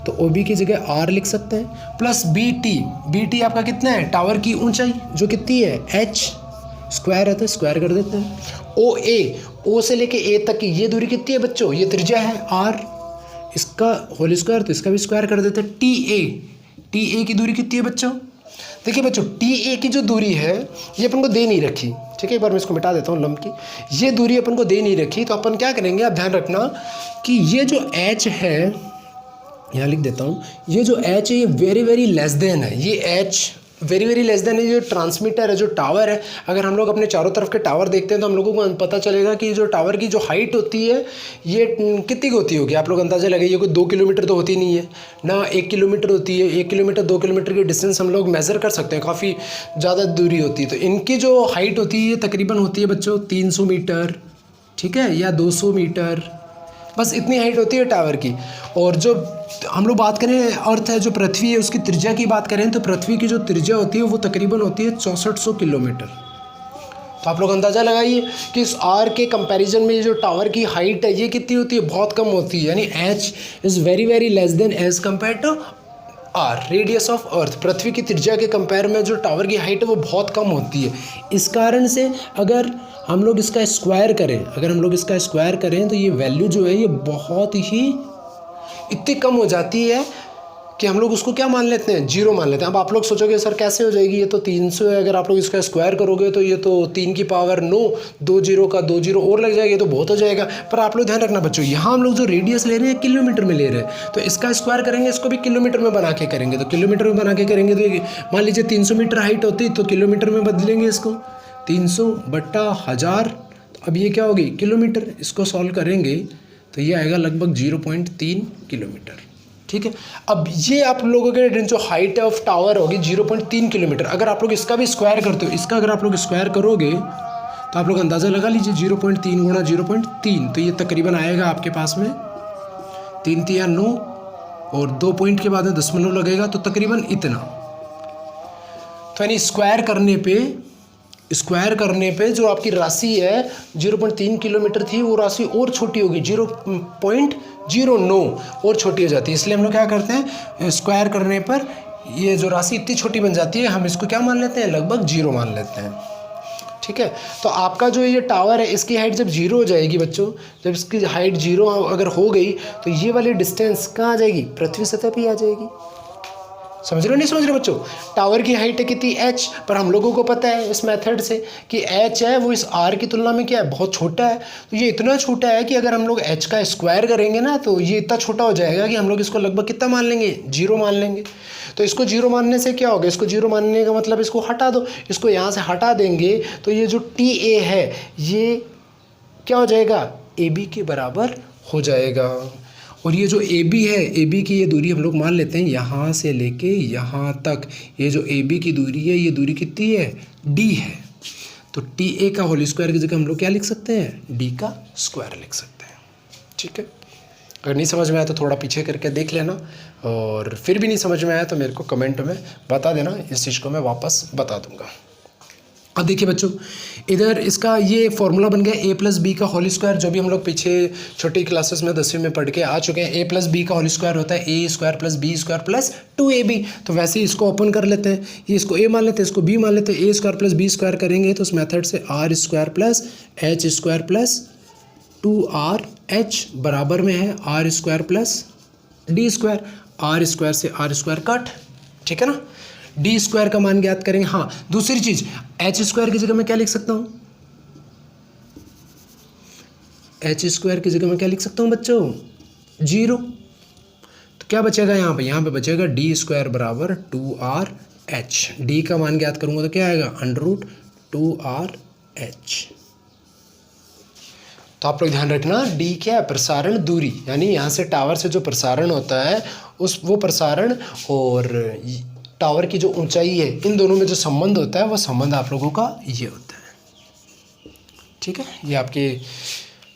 तो ओ बी की जगह आर लिख सकते हैं, प्लस बी टी आपका कितना है, टावर की ऊंचाई जो कितनी है, एच, स्क्वायर है तो स्क्वायर कर देते हैं। ओ ए, ओ से लेके ए तक की ये दूरी कितनी है बच्चों, ये त्रिज्या है आर, इसका होल स्क्वायर तो इसका भी स्क्वायर कर देते हैं। टी ए की दूरी कितनी है बच्चों, देखिए बच्चों टी ए की जो दूरी है ये अपन को दे नहीं रखी, ठीक है, एक बार मैं इसको मिटा देता हूँ, लंब की ये दूरी अपन को दे नहीं रखी, तो अपन क्या करेंगे, आप ध्यान रखना कि ये जो एच है, यहाँ लिख देता हूँ, ये जो एच है ये वेरी वेरी लेस देन है, ये H very very less then है। जो ट्रांसमीटर है, जो टावर है, अगर हम लोग अपने चारों तरफ के टावर देखते हैं तो हम लोगों को पता चलेगा कि जो टावर की जो हाइट होती है ये कितनी होती होगी, आप लोग अंदाज़ा लगाइए, कोई 2 किलोमीटर तो होती नहीं है ना, 1 किलोमीटर होती है, 1 किलोमीटर 2 किलोमीटर की डिस्टेंस हम लोग मेज़र कर सकते हैं, काफ़ी ज़्यादा दूरी होती है। तो इनकी जो हाइट होती है तकरीबन होती है बच्चों 300 मीटर, ठीक है, या 200 मीटर, बस इतनी हाइट होती है टावर की। और जो हम लोग बात करें अर्थ है, जो पृथ्वी है, उसकी त्रिज्या की बात करें तो पृथ्वी की जो त्रिज्या होती है वो तकरीबन होती है 6400 किलोमीटर। तो आप लोग अंदाज़ा लगाइए कि इस आर के कंपैरिजन में ये जो टावर की हाइट है ये कितनी होती है, बहुत कम होती है, यानी H is very very less than as compare to R, radius of earth. पृथ्वी की त्रिज्या के कंपेयर में जो टावर की हाइट है वो बहुत कम होती है। इस कारण से अगर हम लोग इसका स्क्वायर करें, तो ये वैल्यू जो है ये बहुत ही इतनी कम हो जाती है कि हम लोग उसको क्या मान लेते हैं, 0 मान लेते हैं। अब आप लोग सोचोगे सर कैसे हो जाएगी, ये तो 300 है, अगर आप लोग इसका स्क्वायर करोगे तो ये तो 3 की पावर 9, 2 0 का 2 0 और लग जाएगा, ये तो बहुत हो जाएगा। पर आप लोग ध्यान रखना बच्चों, यहाँ हम लोग जो रेडियस ले रहे हैं किलोमीटर में ले रहे हैं, तो इसका स्क्वायर करेंगे, इसको भी किलोमीटर में बना के करेंगे। तो किलोमीटर में बना के करेंगे तो मान लीजिए 300 मीटर हाइट होती तो किलोमीटर में बदलेंगे इसको, 300/1000। अब ये क्या होगी, किलोमीटर। इसको सॉल्व करेंगे तो ये आएगा लगभग 0.3 किलोमीटर। ठीक है। अब ये आप लोगों के जो हाइट ऑफ टावर होगी 0.3 किलोमीटर। अगर आप लोग इसका भी स्क्वायर करते हो, इसका अगर आप लोग स्क्वायर करोगे तो आप लोग अंदाज़ा लगा लीजिए 0.3 गुणा 0.3, तो ये तकरीबन आएगा आपके पास में 3 3 9 और 2 पॉइंट के बाद में दशमलव लगेगा, तो तकरीबन इतना। तो यानी स्क्वायर करने पे जो आपकी राशि है 0.3 किलोमीटर थी, वो राशि और छोटी होगी, 0.09 और छोटी हो जाती है। इसलिए हम लोग क्या करते हैं, स्क्वायर करने पर ये जो राशि इतनी छोटी बन जाती है, हम इसको क्या मान लेते हैं, लगभग 0 मान लेते हैं। ठीक है। तो आपका जो ये टावर है, इसकी हाइट जब 0 हो जाएगी बच्चों, जब इसकी हाइट 0 अगर हो गई तो ये वाली डिस्टेंस कहाँ आ जाएगी, पृथ्वी सतह पे आ जाएगी। समझ रहे हो नहीं समझ रहे बच्चों? टावर की हाइट है कितनी, h, पर हम लोगों को पता है इस मेथड से कि h है वो इस r की तुलना में क्या है, बहुत छोटा है। तो ये इतना छोटा है कि अगर हम लोग h का स्क्वायर करेंगे ना, तो ये इतना छोटा हो जाएगा कि हम लोग इसको लगभग कितना मान लेंगे, 0 मान लेंगे। तो इसको 0 मानने से क्या होगा, इसको 0 मानने का मतलब इसको हटा दो, इसको यहाँ से हटा देंगे तो ये जो TA है ये क्या हो जाएगा, AB के बराबर हो जाएगा। और ये जो AB है, AB की ये दूरी हम लोग मान लेते हैं यहाँ से लेके यहाँ तक, ये जो AB की दूरी है, ये दूरी कितनी है, D है। तो TA का होल स्क्वायर की जगह हम लोग क्या लिख सकते हैं, D का स्क्वायर लिख सकते हैं। ठीक है। अगर नहीं समझ में आया तो थोड़ा पीछे करके देख लेना, और फिर भी नहीं समझ में आया तो मेरे को कमेंट में बता देना, इस चीज़ को मैं वापस बता दूंगा। अब देखिए बच्चों, इधर इसका ये फॉर्मूला बन गया a+b का होल स्क्वायर, जो भी हम लोग पीछे छोटी क्लासेस में 10वीं में पढ़ के आ चुके हैं। a+b का होल स्क्वायर होता है a² + b² + 2ab। तो वैसे ही इसको ओपन कर लेते हैं, ये इसको a मान लेते हैं, इसको b मान लेते हैं। a² + b² करेंगे तो उस मेथड से r² + h² + 2rh बराबर में है r² + d²। r² से r² कट, ठीक है ना। d² का मान ज्ञात करेंगे। हाँ, दूसरी चीज h² की जगह मैं क्या लिख सकता हूँ, h² की जगह मैं क्या लिख सकता हूँ बच्चों, 0। तो क्या बचेगा यहाँ पे बचेगा d² बराबर 2rh। d का मान ज्ञात करूंगा तो क्या आएगा, √2rh। तो आप लोग ध्यान रखना, d क्या है, प्रसारण दूरी, यानी यहाँ से टावर से जो प्रसारण होता है वो प्रसारण और टावर की जो ऊंचाई है, इन दोनों में जो संबंध होता है वो संबंध आप लोगों का ये होता है। ठीक है, ये आपके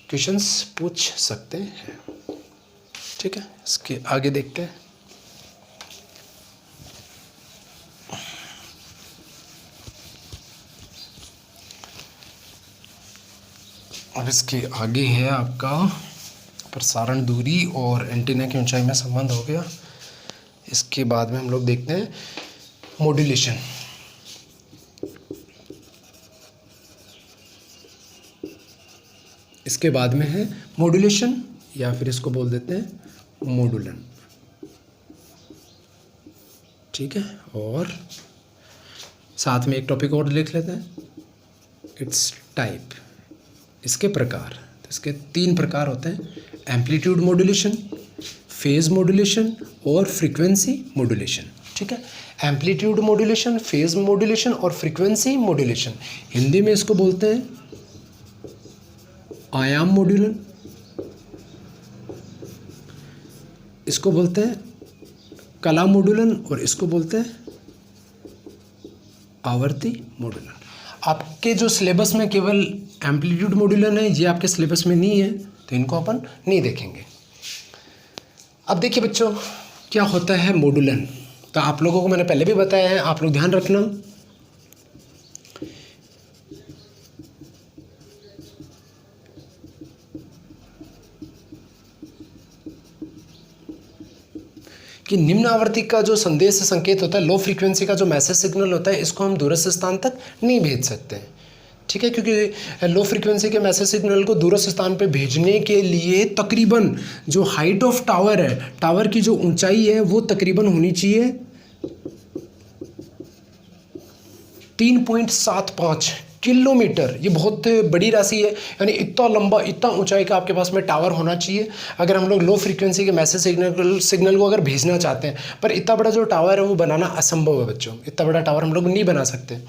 क्वेश्चंस पूछ सकते हैं। ठीक है, इसके आगे देखते हैं। अब इसके आगे है आपका प्रसारण दूरी और एंटीना की ऊंचाई में संबंध हो गया। इसके बाद में हम लोग देखते हैं मॉड्यूलेशन। इसके बाद में है मॉड्यूलेशन, या फिर इसको बोल देते हैं मॉड्यूलन। ठीक है, और साथ में एक टॉपिक और लिख लेते हैं, इट्स टाइप, इसके प्रकार। तो इसके 3 प्रकार होते हैं, एम्पलीट्यूड मॉड्यूलेशन, फेज मॉड्यूलेशन और फ्रीक्वेंसी मॉड्यूलेशन। ठीक है, एम्पलीट्यूड मॉड्यूलेशन, फेज मॉड्यूलेशन और फ्रीक्वेंसी मॉड्यूलेशन। हिंदी में इसको बोलते हैं आयाम मॉड्यूलन, इसको बोलते हैं कला मॉड्यूलन, और इसको बोलते हैं आवर्ती मॉड्यूलन। आपके जो सिलेबस में केवल एम्पलीट्यूड मॉड्यूलन है, ये आपके सिलेबस में नहीं है, तो इनको अपन नहीं देखेंगे। अब देखिए बच्चों, क्या होता है मॉड्यूलन। तो आप लोगों को मैंने पहले भी बताया है, आप लोग ध्यान रखना। कि निम्न आवृत्ति का जो संदेश संकेत होता है, लो फ्रीक्वेंसी का जो मैसेज सिग्नल होता है, इसको हम दूरस्थ स्थान तक नहीं भेज सकते हैं। ठीक है, क्योंकि लो फ्रीक्वेंसी के मैसेज सिग्नल को दूरस्थ स्थान पे भेजने के लिए तकरीबन जो हाइट ऑफ टावर है, टावर की जो ऊंचाई है वो तकरीबन होनी चाहिए 3.75 किलोमीटर। ये बहुत बड़ी राशि है, यानी इतना लंबा, इतना ऊंचाई का आपके पास में टावर होना चाहिए अगर हम लोग लो फ्रीक्वेंसी के मैसेज सिग्नल को अगर भेजना चाहते हैं। पर इतना बड़ा जो टावर है वो बनाना असंभव है बच्चों, इतना बड़ा टावर हम लोग नहीं बना सकते।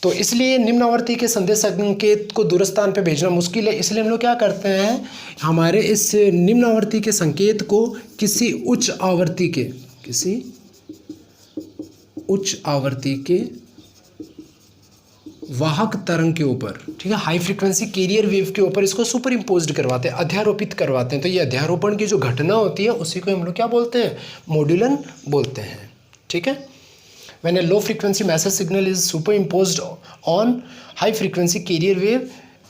तो इसलिए निम्न आवृत्ति के संदेश संकेत को दूरस्थ स्थान पे भेजना मुश्किल है। इसलिए हम लोग क्या करते हैं, हमारे इस निम्न आवृत्ति के संकेत को किसी उच्च आवृत्ति के वाहक तरंग के ऊपर, ठीक है, हाई फ्रीक्वेंसी कैरियर वेव के ऊपर इसको सुपर इम्पोज्ड करवाते हैं, अध्यारोपित करवाते हैं। तो ये अध्यारोपण की जो घटना होती है उसी को हम लोग क्या बोलते हैं, मॉड्यूलन बोलते हैं। ठीक है, when a low frequency message signal is superimposed on high frequency carrier wave,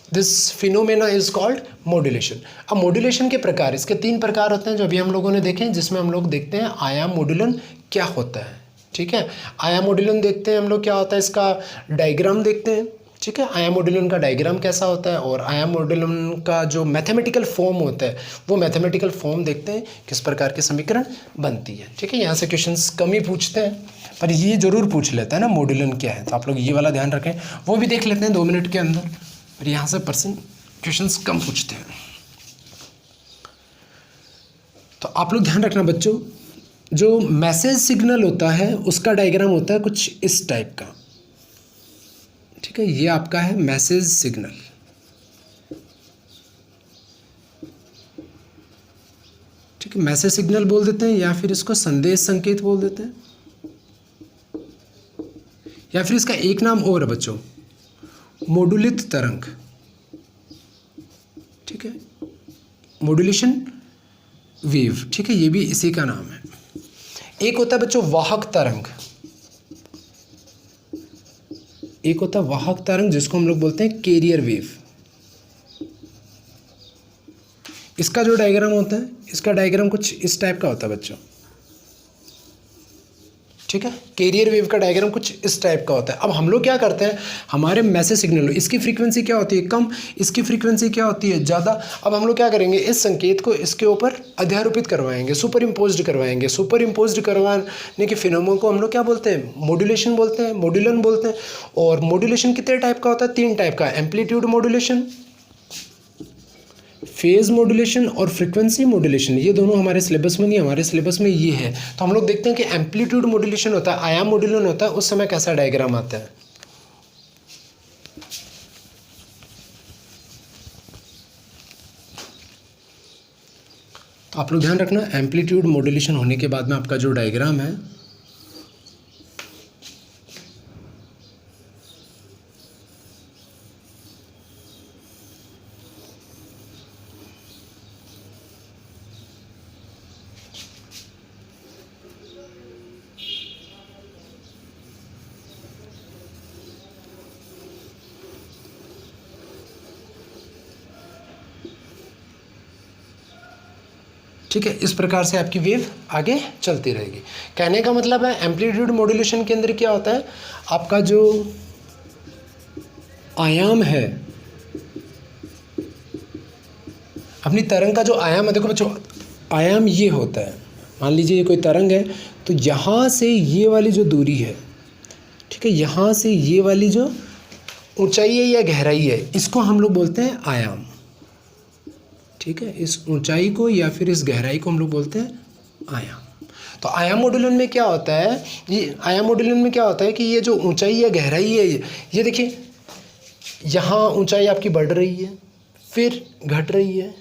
this phenomena is called modulation। अब मॉड्यूलेशन के प्रकार, इसके 3 प्रकार होते हैं जो अभी हम लोगों ने देखे, जिसमें हम लोग देखते हैं आयाम मॉड्यूलन क्या होता है। ठीक है, आयाम मॉड्यूलन देखते हैं हम लोग क्या होता है, इसका डायग्राम देखते हैं। ठीक है, आयाम मॉड्यूलन का डायग्राम कैसा होता है और आयाम मॉड्यूलन का जो मैथमेटिकल फॉर्म होता है वो मैथमेटिकल फॉर्म देखते हैं, किस प्रकार के समीकरण बनती है। ठीक है, यहाँ से क्वेश्चंस कम ही पूछते हैं पर ये जरूर पूछ लेते हैं ना मॉड्यूलन क्या है, तो आप लोग ये वाला ध्यान रखें, वो भी देख लेते हैं 2 मिनट के अंदर। पर यहाँ से क्वेश्चंस कम पूछते हैं। तो आप लोग ध्यान रखना बच्चों, जो मैसेज सिग्नल होता है उसका डायग्राम होता है कुछ इस टाइप का। ठीक है, ये आपका है मैसेज सिग्नल। ठीक है, मैसेज सिग्नल बोल देते हैं या फिर इसको संदेश संकेत बोल देते हैं, या फिर इसका एक नाम और है बच्चों, मॉड्यूलित तरंग। ठीक है, मॉड्यूलेशन वेव। ठीक है, ये भी इसी का नाम है। एक होता है बच्चों वाहक तरंग, एक होता है वाहक तरंग जिसको हम लोग बोलते हैं कैरियर वेव। इसका जो डायग्राम होता है, इसका डायग्राम कुछ इस टाइप का होता है बच्चों। ठीक है, कैरियर वेव का डायग्राम कुछ इस टाइप का होता है। अब हम लोग क्या करते हैं, हमारे मैसेज सिग्नल, इसकी फ्रीक्वेंसी क्या होती है, कम, इसकी फ्रीक्वेंसी क्या होती है, ज़्यादा। अब हम लोग क्या करेंगे, इस संकेत को इसके ऊपर अध्यारोपित करवाएंगे, सुपर इम्पोज्ड करवाएंगे। सुपर इम्पोज्ड करवाने के फिनोमेनन को हम लोग क्या बोलते हैं, मॉड्यूलेशन बोलते हैं, मॉड्यूलन बोलते हैं। और मॉड्यूलेशन कितने टाइप का होता है, 3 टाइप का, एम्पलीट्यूड मॉड्यूलेशन, फेज मॉड्यूलेशन और फ्रीक्वेंसी मॉड्यूलेशन। ये दोनों हमारे सिलेबस में नहीं, हमारे सिलेबस में ये है। तो हम लोग देखते हैं कि एम्पलीट्यूड मॉड्यूलेशन होता है, आयाम मॉड्यूलेशन होता है, उस समय कैसा डायग्राम आता है। तो आप लोग ध्यान रखना, एम्पलीट्यूड मॉड्यूलेशन होने के बाद में आपका जो डायग्राम है, ठीक है, इस प्रकार से आपकी वेव आगे चलती रहेगी। कहने का मतलब है एम्पलीट्यूड मॉड्यूलेशन के अंदर क्या होता है, आपका जो आयाम है, अपनी तरंग का जो आयाम है, देखो बच्चों आयाम ये होता है, मान लीजिए ये कोई तरंग है, तो यहाँ से ये वाली जो दूरी है, ठीक है, यहाँ से ये वाली जो ऊंचाई है या गहराई है, इसको हम लोग बोलते हैं आयाम। ठीक है, इस ऊंचाई को या फिर इस गहराई को हम लोग बोलते हैं आयाम। तो आयाम मॉड्यूलन में क्या होता है, ये आयाम मॉड्यूलन में क्या होता है कि ये जो ऊंचाई या गहराई है, ये देखिए यहाँ ऊंचाई आपकी बढ़ रही है, फिर घट रही है,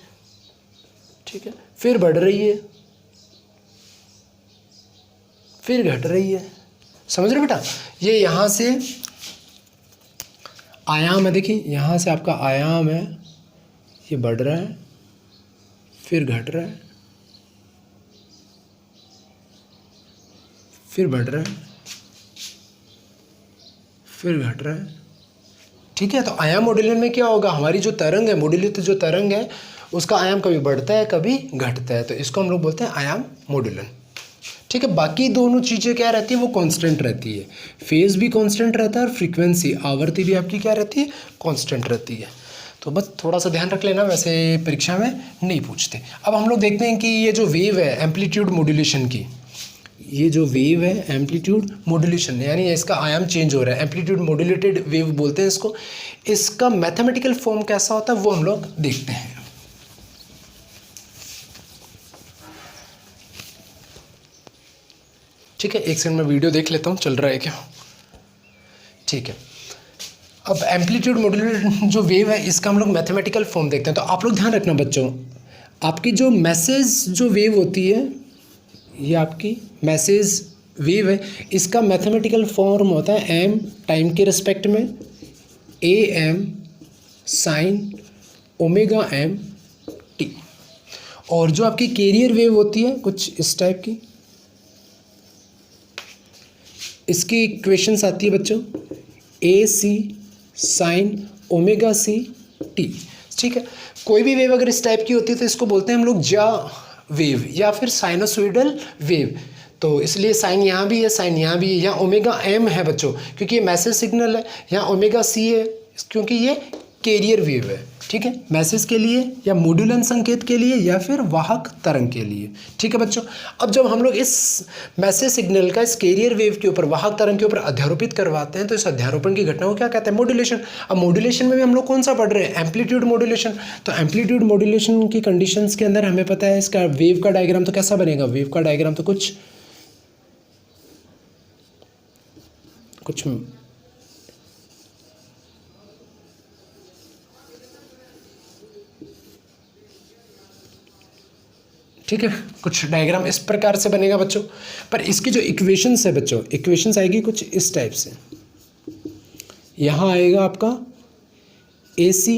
ठीक है, फिर बढ़ रही है, फिर घट रही है। समझ रहे बेटा, ये यहाँ से आयाम है, देखिए यहाँ से आपका आयाम है, ये बढ़ रहा है, फिर घट रहा है, फिर बढ़ रहा है, फिर घट रहा है। ठीक है, तो आयाम मॉड्यूलन में क्या होगा, हमारी जो तरंग है, मॉड्यूलित जो तरंग है, उसका आयाम कभी बढ़ता है कभी घटता है, तो इसको हम लोग बोलते हैं आयाम मॉड्यूलन। ठीक है। बाकी दोनों चीज़ें क्या रहती है, वो कांस्टेंट रहती है। फेज भी कांस्टेंट रहता है और फ्रीक्वेंसी आवर्ती भी आपकी क्या रहती है, कांस्टेंट रहती है। तो बस थोड़ा सा ध्यान रख लेना, वैसे परीक्षा में नहीं पूछते। अब हम लोग देखते हैं कि ये जो वेव है एम्पलीट्यूड मॉड्यूलेशन की, ये जो वेव है एम्पलीट्यूड मॉड्यूलेशन यानी इसका आयाम चेंज हो रहा है, एम्पलीट्यूड मॉड्यूलेटेड वेव बोलते हैं इसको। इसका मैथमेटिकल फॉर्म कैसा होता है वो हम लोग देखते हैं। ठीक है, एक सेकंड में वीडियो देख लेता हूँ चल रहा है क्या। ठीक है, अब एम्पलीट्यूड मॉड्यूलेटेड जो वेव है इसका हम लोग मैथमेटिकल फॉर्म देखते हैं। तो आप लोग ध्यान रखना बच्चों, आपकी जो मैसेज जो वेव होती है, ये आपकी मैसेज वेव है, इसका मैथमेटिकल फॉर्म होता है एम टाइम के रिस्पेक्ट में A M sine omega M T. और जो आपकी कैरियर वेव होती है कुछ इस टाइप की, इसकी इक्वेशंस आती है बच्चों ए C sine omega C T. ठीक है, कोई भी वेव अगर इस टाइप की होती है तो इसको बोलते हैं हम लोग जा वेव या फिर साइनोसॉइडल वेव। तो इसलिए साइन यहाँ भी है, साइन यहाँ भी है, यहाँ ओमेगा एम है बच्चों क्योंकि ये मैसेज सिग्नल है, यहाँ ओमेगा सी है क्योंकि ये कैरियर वेव है। ठीक है, मैसेज के लिए या मॉड्यूलन संकेत के लिए या फिर वाहक तरंग के लिए। ठीक है बच्चों, अब जब हम लोग इस मैसेज सिग्नल का इस कैरियर वेव के ऊपर वाहक तरंग के ऊपर अध्यारोपित करवाते हैं तो इस अध्यारोपण की घटना को क्या कहते हैं, मॉड्यूलेशन। अब मॉड्यूलेशन में भी हम लोग कौन सा पढ़ रहे हैं, एम्पलीट्यूड मॉड्यूलेशन। तो एम्पलीट्यूड मॉड्यूलेशन की कंडीशंस के अंदर हमें पता है इसका वेव का डायग्राम तो कैसा बनेगा, वेव का डायग्राम तो कुछ ठीक है, कुछ डायग्राम इस प्रकार से बनेगा बच्चों। पर इसकी जो इक्वेशंस है बच्चों, इक्वेशंस आएगी कुछ इस टाइप से। यहाँ आएगा आपका ए सी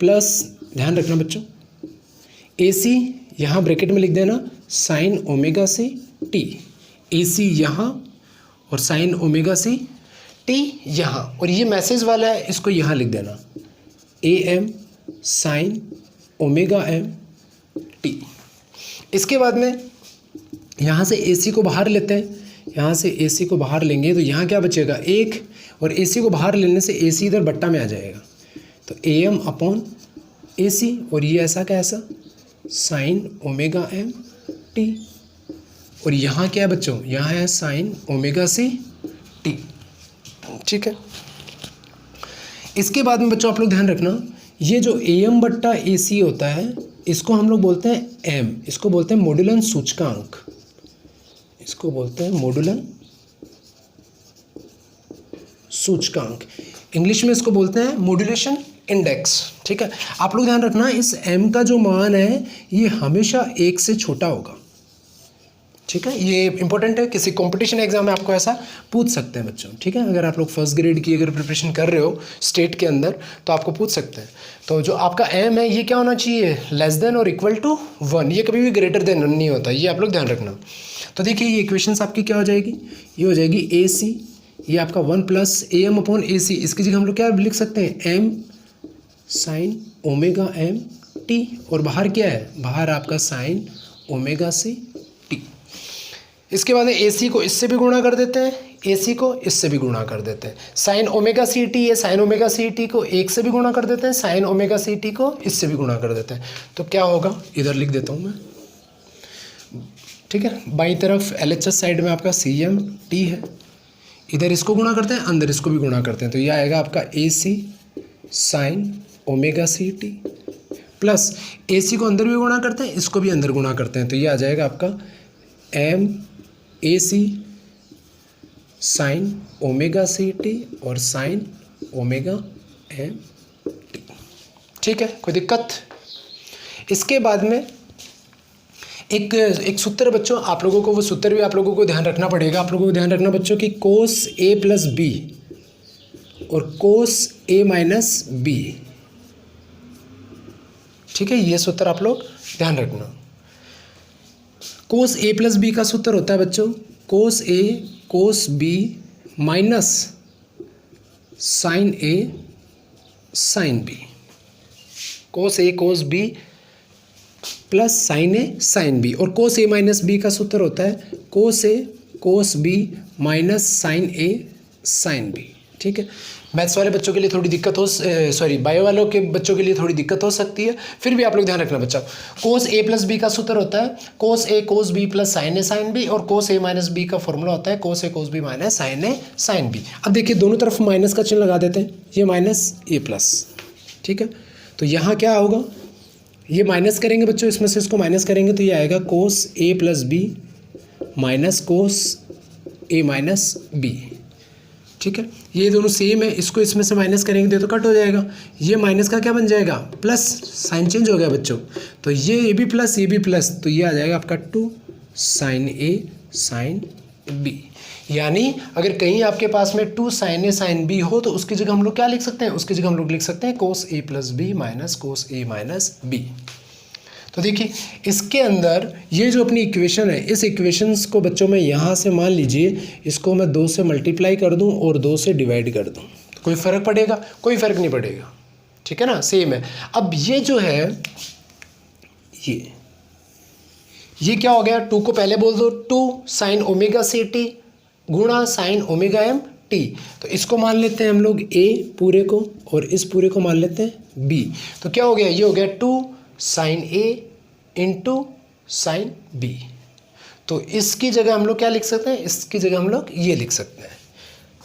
प्लस, ध्यान रखना बच्चों, ए सी यहाँ ब्रैकेट में लिख देना sign omega C T, A सी यहाँ और साइन ओमेगा सी टी यहाँ, और ये मैसेज वाला है इसको यहाँ लिख देना A M sine omega M T. इसके बाद में यहाँ से AC को बाहर लेते हैं, यहाँ से AC को बाहर लेंगे तो यहाँ क्या बचेगा एक, और AC को बाहर लेने से AC इधर बट्टा में आ जाएगा तो AM अपॉन AC, और ये ऐसा का ऐसा साइन ओमेगा एम टी, और यहाँ क्या है बच्चों, यहाँ है साइन ओमेगा सी टी। ठीक है, इसके बाद में बच्चों आप लोग ध्यान रखना, ये जो AM बट्टा AC होता है इसको हम लोग बोलते हैं M, इसको बोलते हैं मॉड्यूलन सूचकांक, इसको बोलते हैं मॉड्यूलन सूचकांक, इंग्लिश में इसको बोलते हैं मॉड्यूलेशन इंडेक्स। ठीक है, आप लोग ध्यान रखना इस M का जो मान है ये हमेशा 1 से छोटा होगा। ठीक है, ये इंपॉर्टेंट है, किसी कंपटीशन एग्जाम में आपको ऐसा पूछ सकते हैं बच्चों। ठीक है, अगर आप लोग फर्स्ट ग्रेड की अगर प्रिपरेशन कर रहे हो स्टेट के अंदर तो आपको पूछ सकते हैं। तो जो आपका एम है ये क्या होना चाहिए, लेस देन और इक्वल टू 1, ये कभी भी ग्रेटर देन नहीं होता, ये आप लोग ध्यान रखना। तो देखिए ये इक्वेशंस आपकी क्या हो जाएगी, ये हो जाएगी ए सी, ये आपका 1 plus A M upon A C, इसकी जगह हम लोग क्या लिख सकते हैं M sine omega M T, और बाहर क्या है, बाहर आपका साइन ओमेगा सी टी। इसके बाद AC को इससे भी गुणा कर देते हैं, AC को इससे भी गुणा कर देते हैं, साइन ओमेगा सी टी है, साइन ओमेगा सी टी को 1 से भी गुणा कर देते हैं, साइन ओमेगा सी टी को इससे भी गुणा कर देते हैं। तो क्या होगा, इधर लिख देता हूँ मैं। ठीक है, बाईं तरफ LHS साइड में आपका CMT है, इधर इसको गुणा करते हैं, अंदर इसको भी गुणा करते हैं, तो यह आएगा आपका AC sine omega C T plus AC को अंदर भी गुणा करते हैं, इसको भी अंदर गुणा करते हैं, तो ये आ जाएगा आपका M AC sine omega C T और साइन ओमेगा एम टी। ठीक है, कोई दिक्कत। इसके बाद में एक सूत्र बच्चों, आप लोगों को वो सूत्र भी आप लोगों को ध्यान रखना पड़ेगा। आप लोगों को ध्यान रखना बच्चों कि कोस A प्लस बी और कोस A माइनस बी। ठीक है, ये सूत्र आप लोग ध्यान रखना। कोस A प्लस बी का सूत्र होता है बच्चों cos A cos B minus sine A sine B। Cos A cos B plus sine A sine B, और कोस ए माइनस बी का सूत्र होता है cos A cos B minus sine A sine B. ठीक है, मैथ्स वाले बच्चों के लिए थोड़ी दिक्कत हो, सॉरी बायो वालों के बच्चों के लिए थोड़ी दिक्कत हो सकती है, फिर भी आप लोग ध्यान रखना बच्चा। कोस ए प्लस बी का सूत्र होता है cos A cos B plus sine A sine B, और कोस ए माइनस बी का फॉर्मूला होता है cos A cos B minus sine A sine B. अब देखिए दोनों तरफ माइनस का चिन्ह लगा देते हैं, ये माइनस ये प्लस। ठीक है, तो यहाँ क्या होगा, ये माइनस करेंगे बच्चों, इसमें से इसको माइनस करेंगे तो ये आएगा कोस ए plus B minus cos A minus B. ठीक है, ये दोनों सेम है, इसको इसमें से माइनस करेंगे तो कट हो जाएगा, ये माइनस का क्या बन जाएगा प्लस, साइन चेंज हो गया बच्चों, तो ये भी प्लस ये भी प्लस, तो ये आ जाएगा आपका 2 साइन ए साइन बी। यानी अगर कहीं आपके पास में 2 साइन ए साइन बी हो तो उसकी जगह हम लोग क्या लिख सकते हैं, उसकी जगह हम लोग लिख सकते हैं कोस ए plus B minus cos A minus B. तो देखिए इसके अंदर ये जो अपनी इक्वेशन है, इस इक्वेशंस को बच्चों में यहाँ से मान लीजिए इसको मैं 2 से मल्टीप्लाई कर दूँ और 2 से डिवाइड कर दूँ, तो कोई फ़र्क पड़ेगा, कोई फ़र्क नहीं पड़ेगा। ठीक है ना, सेम है। अब ये जो है ये क्या हो गया, 2 को पहले बोल दो 2 साइन ओमेगा सी टी गुणा साइन ओमेगा एम टी, तो इसको मान लेते हैं हम लोग ए पूरे को और इस पूरे को मान लेते हैं बी, तो क्या हो गया, ये हो गया 2 साइन ए इंटू साइन बी। तो इसकी जगह हम लोग क्या लिख सकते हैं, इसकी जगह हम लोग ये लिख सकते हैं,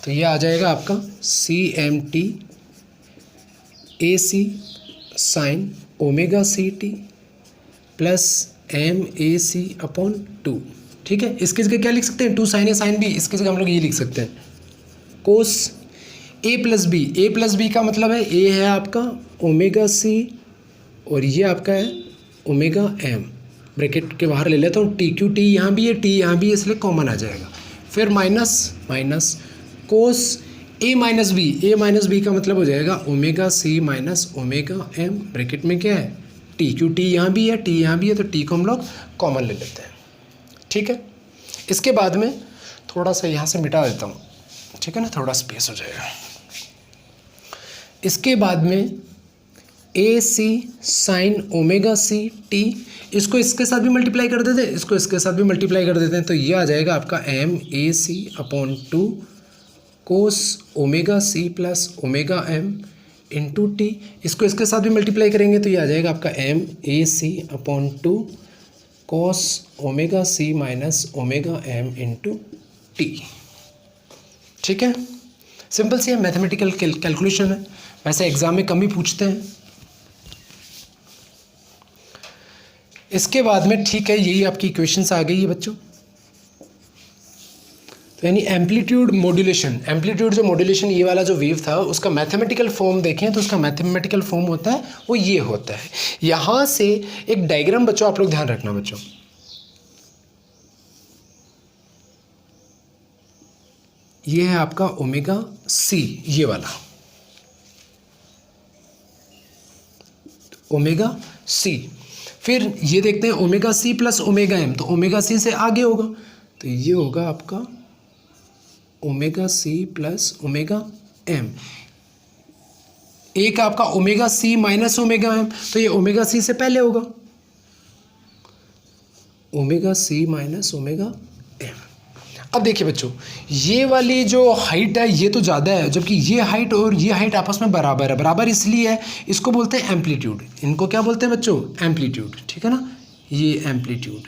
तो ये आ जाएगा आपका C M T A C sine omega C T plus M A C upon 2। ठीक है, इसकी जगह क्या लिख सकते हैं 2 साइन ए साइन बी, इसकी जगह हम लोग ये लिख सकते हैं कोस ए प्लस बी। ए प्लस बी का मतलब है ए है आपका ओमेगा सी और ये आपका है ओमेगा एम, ब्रैकेट के बाहर ले लेता हूँ, टी क्यू टी यहाँ भी है टी यहाँ भी है इसलिए कॉमन आ जाएगा, फिर minus minus cos A minus B का मतलब हो जाएगा omega C minus omega M, bracket में क्या है टी क्यू टी यहाँ भी है टी यहाँ भी है, तो टी को हम लोग कॉमन ले लेते हैं। ठीक है, इसके बाद में थोड़ा सा यहाँ से मिटा देता हूँ, ठीक है ना, थोड़ा स्पेस हो जाएगा। इसके बाद में ए C sine omega C T, इसको इसके साथ भी मल्टीप्लाई कर देते हैं, इसको इसके साथ भी मल्टीप्लाई कर देते हैं, तो ये आ जाएगा आपका M A C upon 2 cos omega C plus omega M into T, इसको इसके साथ भी मल्टीप्लाई करेंगे तो ये आ जाएगा आपका M A C upon 2 cos omega C minus omega M into T. ठीक है, सिंपल सी है, मैथमेटिकल कैलकुलेशन है, वैसे एग्जाम में कम ही पूछते हैं। इसके बाद में ठीक है, यही आपकी इक्वेशंस आ गई है बच्चों। तो यानी एम्पलीट्यूड मॉड्यूलेशन, एम्पलीट्यूड जो मॉड्यूलेशन ये वाला जो वेव था उसका मैथमेटिकल फॉर्म देखें तो उसका मैथमेटिकल फॉर्म होता है वो ये होता है। यहाँ से एक डायग्राम बच्चों आप लोग ध्यान रखना बच्चों, ये है आपका ओमेगा सी, ये वाला ओमेगा सी, फिर ये देखते हैं omega C plus omega M, तो ओमेगा सी से आगे होगा, तो ये होगा आपका omega C plus omega M. एक आपका omega C minus omega M, तो ये ओमेगा सी से पहले होगा, omega C minus omega M. अब देखिए बच्चों, ये वाली जो हाइट है ये तो ज़्यादा है, जबकि ये हाइट और ये हाइट आपस में बराबर है। बराबर इसलिए है, इसको बोलते हैं एम्पलीट्यूड। इनको क्या बोलते हैं बच्चों, एम्पलीट्यूड। ठीक है ना, ये एम्पलीट्यूड,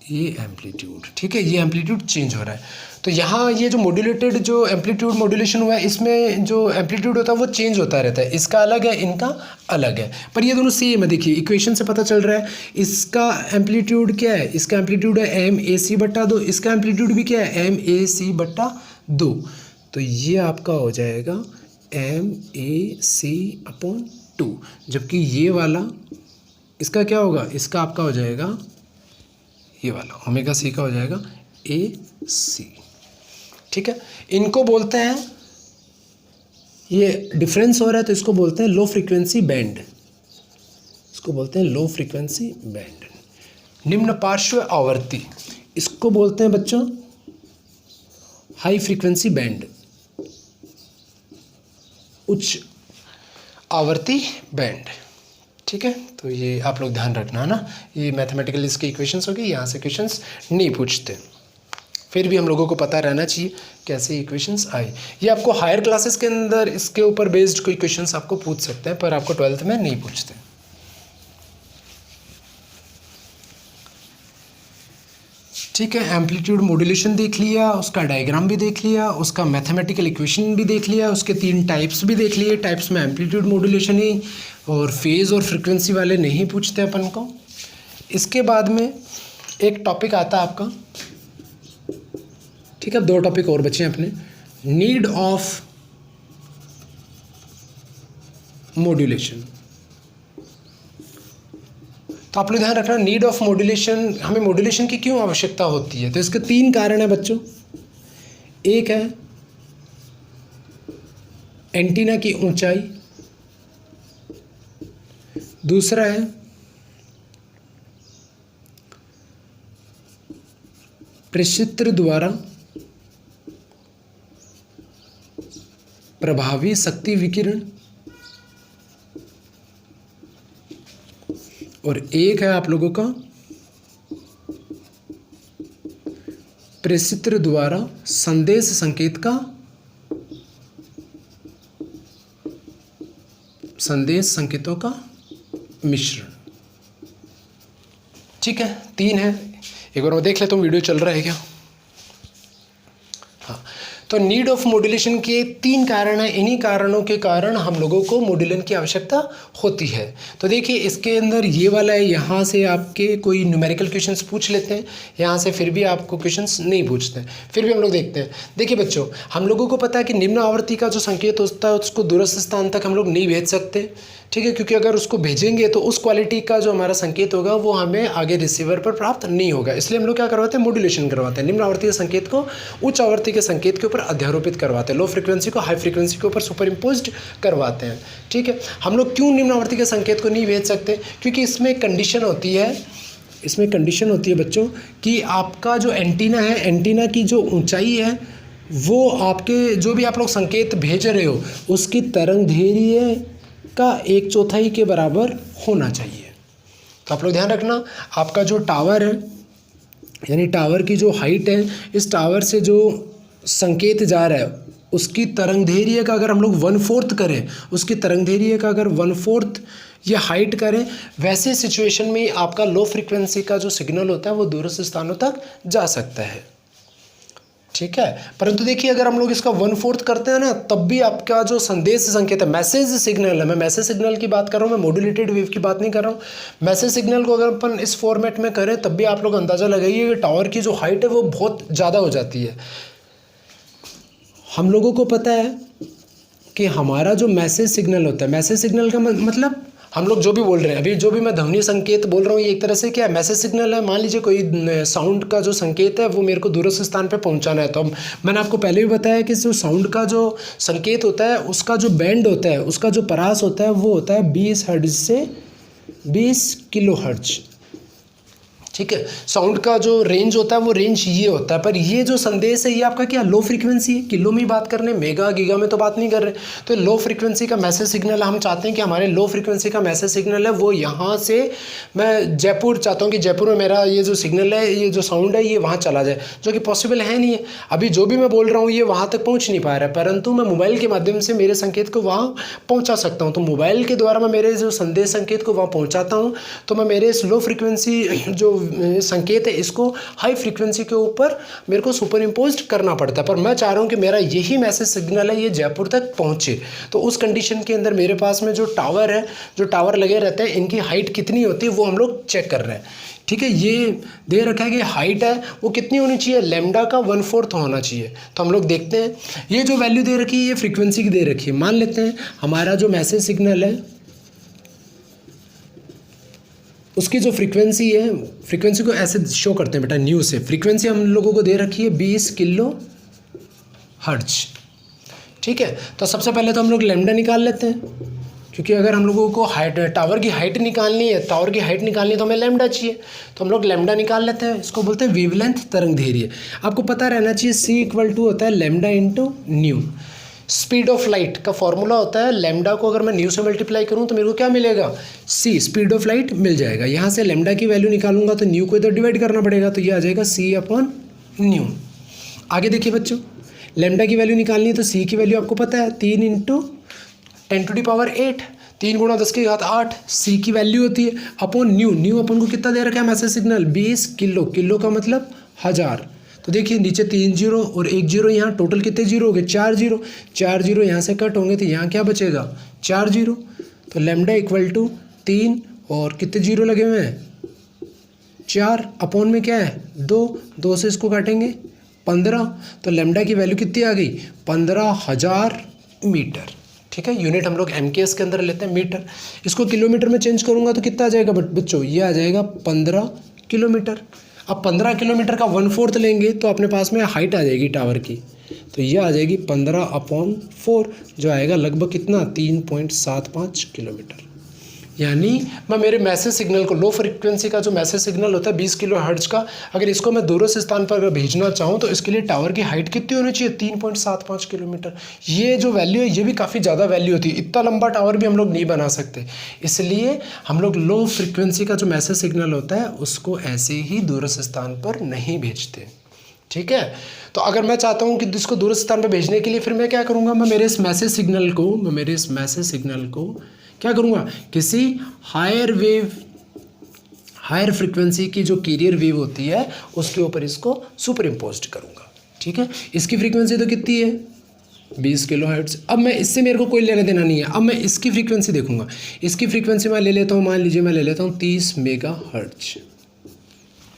ये एम्पलीट्यूड। ठीक है, ये एम्पलीट्यूड चेंज हो रहा है। तो यहाँ ये जो मॉड्यूलेटेड जो एम्पलीट्यूड मॉड्यूलेशन हुआ है, इसमें जो एम्पलीट्यूड होता है वो चेंज होता रहता है। इसका अलग है, इनका अलग है, पर ये दोनों सेम है। देखिए इक्वेशन से पता चल रहा है, इसका एम्पलीट्यूड क्या है, इसका एम्पलीट्यूड है एम ए सी बट्टा 2, इसका एम्पलीट्यूड भी क्या है एम ए सी बट्टा 2। तो ये आपका हो जाएगा एम ए सी अपॉन 2, जबकि ये वाला इसका क्या होगा, इसका आपका हो जाएगा ये वाला ओमेगा सी का हो जाएगा ए सी। ठीक है, इनको बोलते हैं, ये डिफरेंस हो रहा है तो इसको बोलते हैं लो फ्रीक्वेंसी बैंड, इसको बोलते हैं लो फ्रीक्वेंसी बैंड। निम्न पार्श्व आवर्ती, इसको बोलते हैं बच्चों हाई फ्रीक्वेंसी बैंड, उच्च आवर्ती बैंड। ठीक है, तो ये आप लोग ध्यान रखना है ना, ये मैथमेटिकल इसके इक्वेशंस हो गई, यहाँ से क्वेश्चंस नहीं पूछते, फिर भी हम लोगों को पता रहना चाहिए कैसे इक्वेशंस आई। ये आपको हायर क्लासेस के अंदर इसके ऊपर बेस्ड कोई क्वेश्चंस आपको पूछ सकते हैं, पर आपको 12th में नहीं पूछते। ठीक है, एम्पलीट्यूड मॉड्यूलेशन देख लिया, उसका डायग्राम भी देख लिया, उसका मैथमेटिकल इक्वेशन भी देख लिया, उसके 3 टाइप्स भी देख लिए। टाइप्स में एम्पलीट्यूड मॉड्यूलेशन ही और फेज़ और फ्रिक्वेंसी वाले नहीं पूछते अपन को। इसके बाद में एक टॉपिक आता है आपका, ठीक है, 2 टॉपिक और बचे हैं अपने, नीड ऑफ मॉड्यूलेशन। तो आप लोग ध्यान रखना, नीड ऑफ मॉड्यूलेशन, हमें मॉड्यूलेशन की क्यों आवश्यकता होती है। तो इसके 3 कारण हैं बच्चों। एक है एंटीना की ऊंचाई, दूसरा है प्रक्षेत्र द्वारा प्रभावी शक्ति विकिरण, और एक है आप लोगों का प्रक्षेत्र द्वारा संदेश संकेतों का मिश्रण। ठीक है, 3 है, एक बार मैं देख लेता हूँ वीडियो चल रहा है क्या। हाँ, तो नीड ऑफ मॉड्यूलेशन के 3 कारण हैं, इन्हीं कारणों के कारण हम लोगों को मॉड्यूलेशन की आवश्यकता होती है। तो देखिए इसके अंदर ये वाला है, यहाँ से आपके कोई न्यूमेरिकल क्वेश्चंस पूछ लेते हैं, यहाँ से फिर भी आपको क्वेश्चंस नहीं पूछते हैं, फिर भी हम लोग देखते हैं। देखिए बच्चों, हम लोगों को पता है कि निम्न आवृत्ति का जो संकेत होता है उसको दूरस्थ स्थान तक हम लोग नहीं भेज सकते, ठीक है, क्योंकि अगर उसको भेजेंगे तो उस क्वालिटी का जो हमारा संकेत होगा वो हमें आगे रिसीवर पर प्राप्त नहीं होगा। इसलिए हम लोग क्या करवाते हैं, मॉड्यूलेशन करवाते हैं। निम्न आवृत्ति के संकेत को उच्च आवृत्ति के संकेत के ऊपर अध्यारोपित करवाते हैं, लो फ्रीक्वेंसी को हाई फ्रीक्वेंसी के ऊपर सुपर इम्पोज्ड करवाते हैं। ठीक है, हम लोग क्यों निम्न आवृत्ति के संकेत को नहीं भेज सकते, क्योंकि इसमें कंडीशन होती है, बच्चों कि आपका जो एंटीना है, एंटीना की जो ऊंचाई है वो आपके जो भी आप लोग संकेत भेज रहे हो उसकी तरंगदैर्घ्य का 1/4 के बराबर होना चाहिए। तो आप लोग ध्यान रखना, आपका जो टावर है यानी टावर की जो हाइट है, इस टावर से जो संकेत जा रहा है उसकी तरंगदैर्घ्य का अगर हम लोग 1/4 करें, उसकी तरंगदैर्घ्य का अगर 1/4 ये हाइट करें, वैसे सिचुएशन में आपका लो फ्रीक्वेंसी का जो सिग्नल होता है वो दूरस्थ स्थानों तक जा सकता है। ठीक है, परंतु देखिए अगर हम लोग इसका 1/4 करते हैं ना, तब भी आपका जो संदेश संकेत है, मैसेज सिग्नल है, मैं मैसेज सिग्नल की बात कर रहा हूँ, मैं मॉड्यूलेटेड वेव की बात नहीं कर रहा हूँ। मैसेज सिग्नल को अगर अपन इस फॉर्मेट में करें तब भी आप लोग अंदाज़ा लगाइए कि टावर की जो हाइट है वो बहुत ज़्यादा हो जाती है। हम लोगों को पता है कि हमारा जो मैसेज सिग्नल होता है, मैसेज सिग्नल का मतलब हम लोग जो भी बोल रहे हैं, अभी जो भी मैं ध्वनि संकेत बोल रहा हूँ, ये एक तरह से क्या है, मैसेज सिग्नल है। मान लीजिए कोई साउंड का जो संकेत है वो मेरे को दूरस्थ स्थान पे पहुँचाना है, तो मैंने आपको पहले भी बताया कि जो साउंड का जो संकेत होता है उसका जो बैंड होता है, उसका जो परास होता है वो होता है 20 हर्ट्ज से 20 किलो हर्ट्ज। ठीक है, साउंड का जो रेंज होता है वो रेंज ये होता है, पर ये जो संदेश है ये आपका क्या लो फ्रीक्वेंसी है, किलो में ही बात कर रहे हैं, मेगा गीगा में तो बात नहीं कर रहे। तो लो फ्रीक्वेंसी का मैसेज सिग्नल हम चाहते हैं कि हमारे लो फ्रीक्वेंसी का मैसेज सिग्नल है वो यहाँ से, मैं जयपुर चाहता हूँ कि जयपुर में मेरा ये जो सिग्नल है, ये जो साउंड है ये वहाँ चला जाए, जो कि पॉसिबल है नहीं है। अभी जो भी मैं बोल रहा हूँ ये वहाँ तक पहुँच नहीं पा रहा है, परंतु मैं मोबाइल के माध्यम से मेरे संकेत को वहाँ पहुँचा सकता हूँ। तो मोबाइल के द्वारा मैं मेरे जो संदेश संकेत को वहाँ पहुँचाता हूँ, तो मैं मेरे इस लो फ्रीक्वेंसी जो संकेत है इसको हाई फ्रीक्वेंसी के ऊपर मेरे को सुपर इम्पोज्ड करना पड़ता है। पर मैं चाह रहा हूँ कि मेरा यही मैसेज सिग्नल है ये जयपुर तक पहुँचे, तो उस कंडीशन के अंदर मेरे पास में जो टावर है, जो टावर लगे रहते हैं, इनकी हाइट कितनी होती है वो हम लोग चेक कर रहे हैं। ठीक है, ये दे रखा है कि हाइट है वो कितनी होनी चाहिए, लैम्डा का 1/4 होना चाहिए। तो हम लोग देखते हैं, ये जो वैल्यू दे रखी है ये फ्रीक्वेंसी की दे रखी है। मान लेते हैं हमारा जो मैसेज सिग्नल है उसकी जो फ्रीक्वेंसी है, फ्रीक्वेंसी को ऐसे शो करते हैं बेटा न्यू से, फ्रीक्वेंसी हम लोगों को दे रखी है 20 किलो हर्ट्ज। ठीक है, तो सबसे पहले तो हम लोग लैम्डा निकाल लेते हैं, क्योंकि अगर हम लोगों को हाइट, टावर की हाइट निकालनी है, तो हमें लैम्डा चाहिए, तो हम लोग लैम्डा निकाल लेते हैं। इसको बोलते हैं वेवलेंथ तरंगदैर्घ्य। आपको पता रहना चाहिए C = होता है lambda into new. Speed of light का फॉर्मूला होता है लैम्डा को अगर मैं न्यू से मल्टीप्लाई करूँ तो मेरे को क्या मिलेगा, सी, स्पीड ऑफ लाइट मिल जाएगा। यहाँ से लैम्डा की वैल्यू निकालूंगा तो न्यू को इधर डिवाइड करना पड़ेगा, तो ये आ जाएगा सी अपॉन न्यू। आगे देखिए बच्चों, लैम्डा की वैल्यू निकालनी है तो सी की वैल्यू आपको पता है 3 इंटू 10⁸, 3 गुणा 10⁸, सी की वैल्यू होती है अपॉन न्यू। न्यू अपन को कितना दे रखा है मैसेज सिग्नल, 20 किलो, किलो का मतलब 1000। तो देखिए नीचे 3 जीरो और 1 जीरो, यहाँ टोटल कितने जीरो हो गए, 4 जीरो, 4 जीरो यहाँ से कट होंगे तो यहाँ क्या बचेगा, 4 जीरो। तो लैम्डा इक्वल टू 3 और कितने जीरो लगे हुए हैं, 4 अपॉन में क्या है 2, 2 से इसको काटेंगे 15, तो लैम्डा की वैल्यू कितनी आ गई, 15,000 मीटर। ठीक है, यूनिट हम लोग MKS के अंदर लेते हैं मीटर। इसको किलोमीटर में चेंज करूंगा तो कितना आ जाएगा बच्चों, ये आ जाएगा 15 किलोमीटर। अब 15 किलोमीटर का 1/4 लेंगे तो अपने पास में हाइट आ जाएगी टावर की, तो ये आ जाएगी 15/4, जो आएगा लगभग कितना 3.75 किलोमीटर। यानी मैं मेरे मैसेज सिग्नल को, लो फ्रिक्वेंसी का जो मैसेज सिग्नल होता है 20 किलो हर्ट्ज का, अगर इसको मैं दूरस्थ स्थान पर अगर भेजना चाहूँ तो इसके लिए टावर की हाइट कितनी होनी चाहिए, 3.75 किलोमीटर। ये जो वैल्यू है ये भी काफ़ी ज़्यादा वैल्यू होती है, इतना लंबा टावर भी हम लोग नहीं बना सकते, इसलिए हम लोग लो फ्रिक्वेंसी का जो मैसेज सिग्नल होता है उसको ऐसे ही दूरस्थ स्थान पर नहीं भेजते। ठीक है, तो अगर मैं चाहता हूँ कि इसको दूरस्थ स्थान पर भेजने के लिए फिर मैं क्या करूँगा, मैं मेरे इस मैसेज सिग्नल को क्या करूँगा, किसी हायर फ्रिक्वेंसी की जो कैरियर वेव होती है उसके ऊपर इसको सुपर इम्पोज्ड करूँगा। ठीक है, इसकी फ्रीक्वेंसी तो कितनी है 20 किलो हर्ट्ज। अब मैं इससे मेरे को कोई लेना देना नहीं है, अब मैं इसकी फ्रीक्वेंसी देखूंगा। इसकी फ्रीक्वेंसी मैं ले लेता हूँ, मान लीजिए मैं ले लेता हूँ 30 मेगा हर्ट्ज।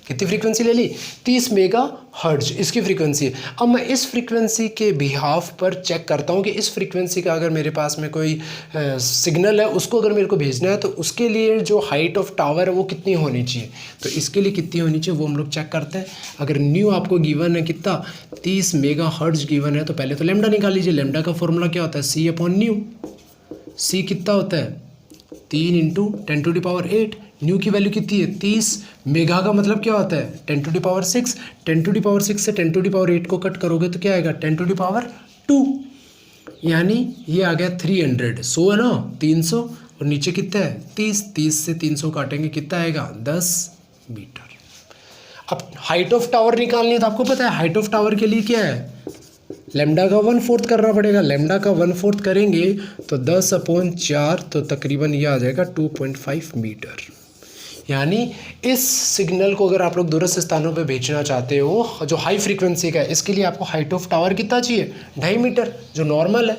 कितनी फ्रीक्वेंसी ले ली, 30 मेगा हर्ट्ज इसकी फ्रीक्वेंसी है। अब मैं इस फ्रीक्वेंसी के बिहाफ पर चेक करता हूँ कि इस फ्रीक्वेंसी का अगर मेरे पास में कोई सिग्नल है उसको अगर मेरे को भेजना है तो उसके लिए जो हाइट ऑफ टावर है वो कितनी होनी चाहिए, तो इसके लिए कितनी होनी चाहिए वो हम लोग चेक करते हैं। अगर न्यू आपको गिवन है कितना 30 मेगा हर्ट्ज गिवन है तो पहले तो लैम्डा निकाल लीजिए। लैम्डा का फॉर्मूला क्या होता है, सी अपॉन न्यू। सी कितना होता है 3 इंटू 10⁸। न्यू की वैल्यू कितनी है 30, मेगा का मतलब क्या होता है 10⁶। 10⁶ से 10⁸ को कट करोगे तो क्या आएगा 10⁻², यानी ये आ गया 300। 100 है ना, 300 और नीचे कितना है 30, 30 से 300 काटेंगे कितना आएगा 10 मीटर। अब हाइट ऑफ टावर निकालनी है तो आपको पता है हाइट ऑफ टावर के लिए क्या है, लैम्डा का 1/4 करना पड़ेगा। लैम्डा का 1/4 करेंगे तो 10/4 तो तकरीबन ये आ जाएगा 2.5 मीटर। यानी इस सिग्नल को अगर आप लोग दूरस्थ स्थानों पे भेजना चाहते हो जो हाई फ्रीक्वेंसी का है, इसके लिए आपको हाइट ऑफ टावर कितना चाहिए 2.5 मीटर, जो नॉर्मल है।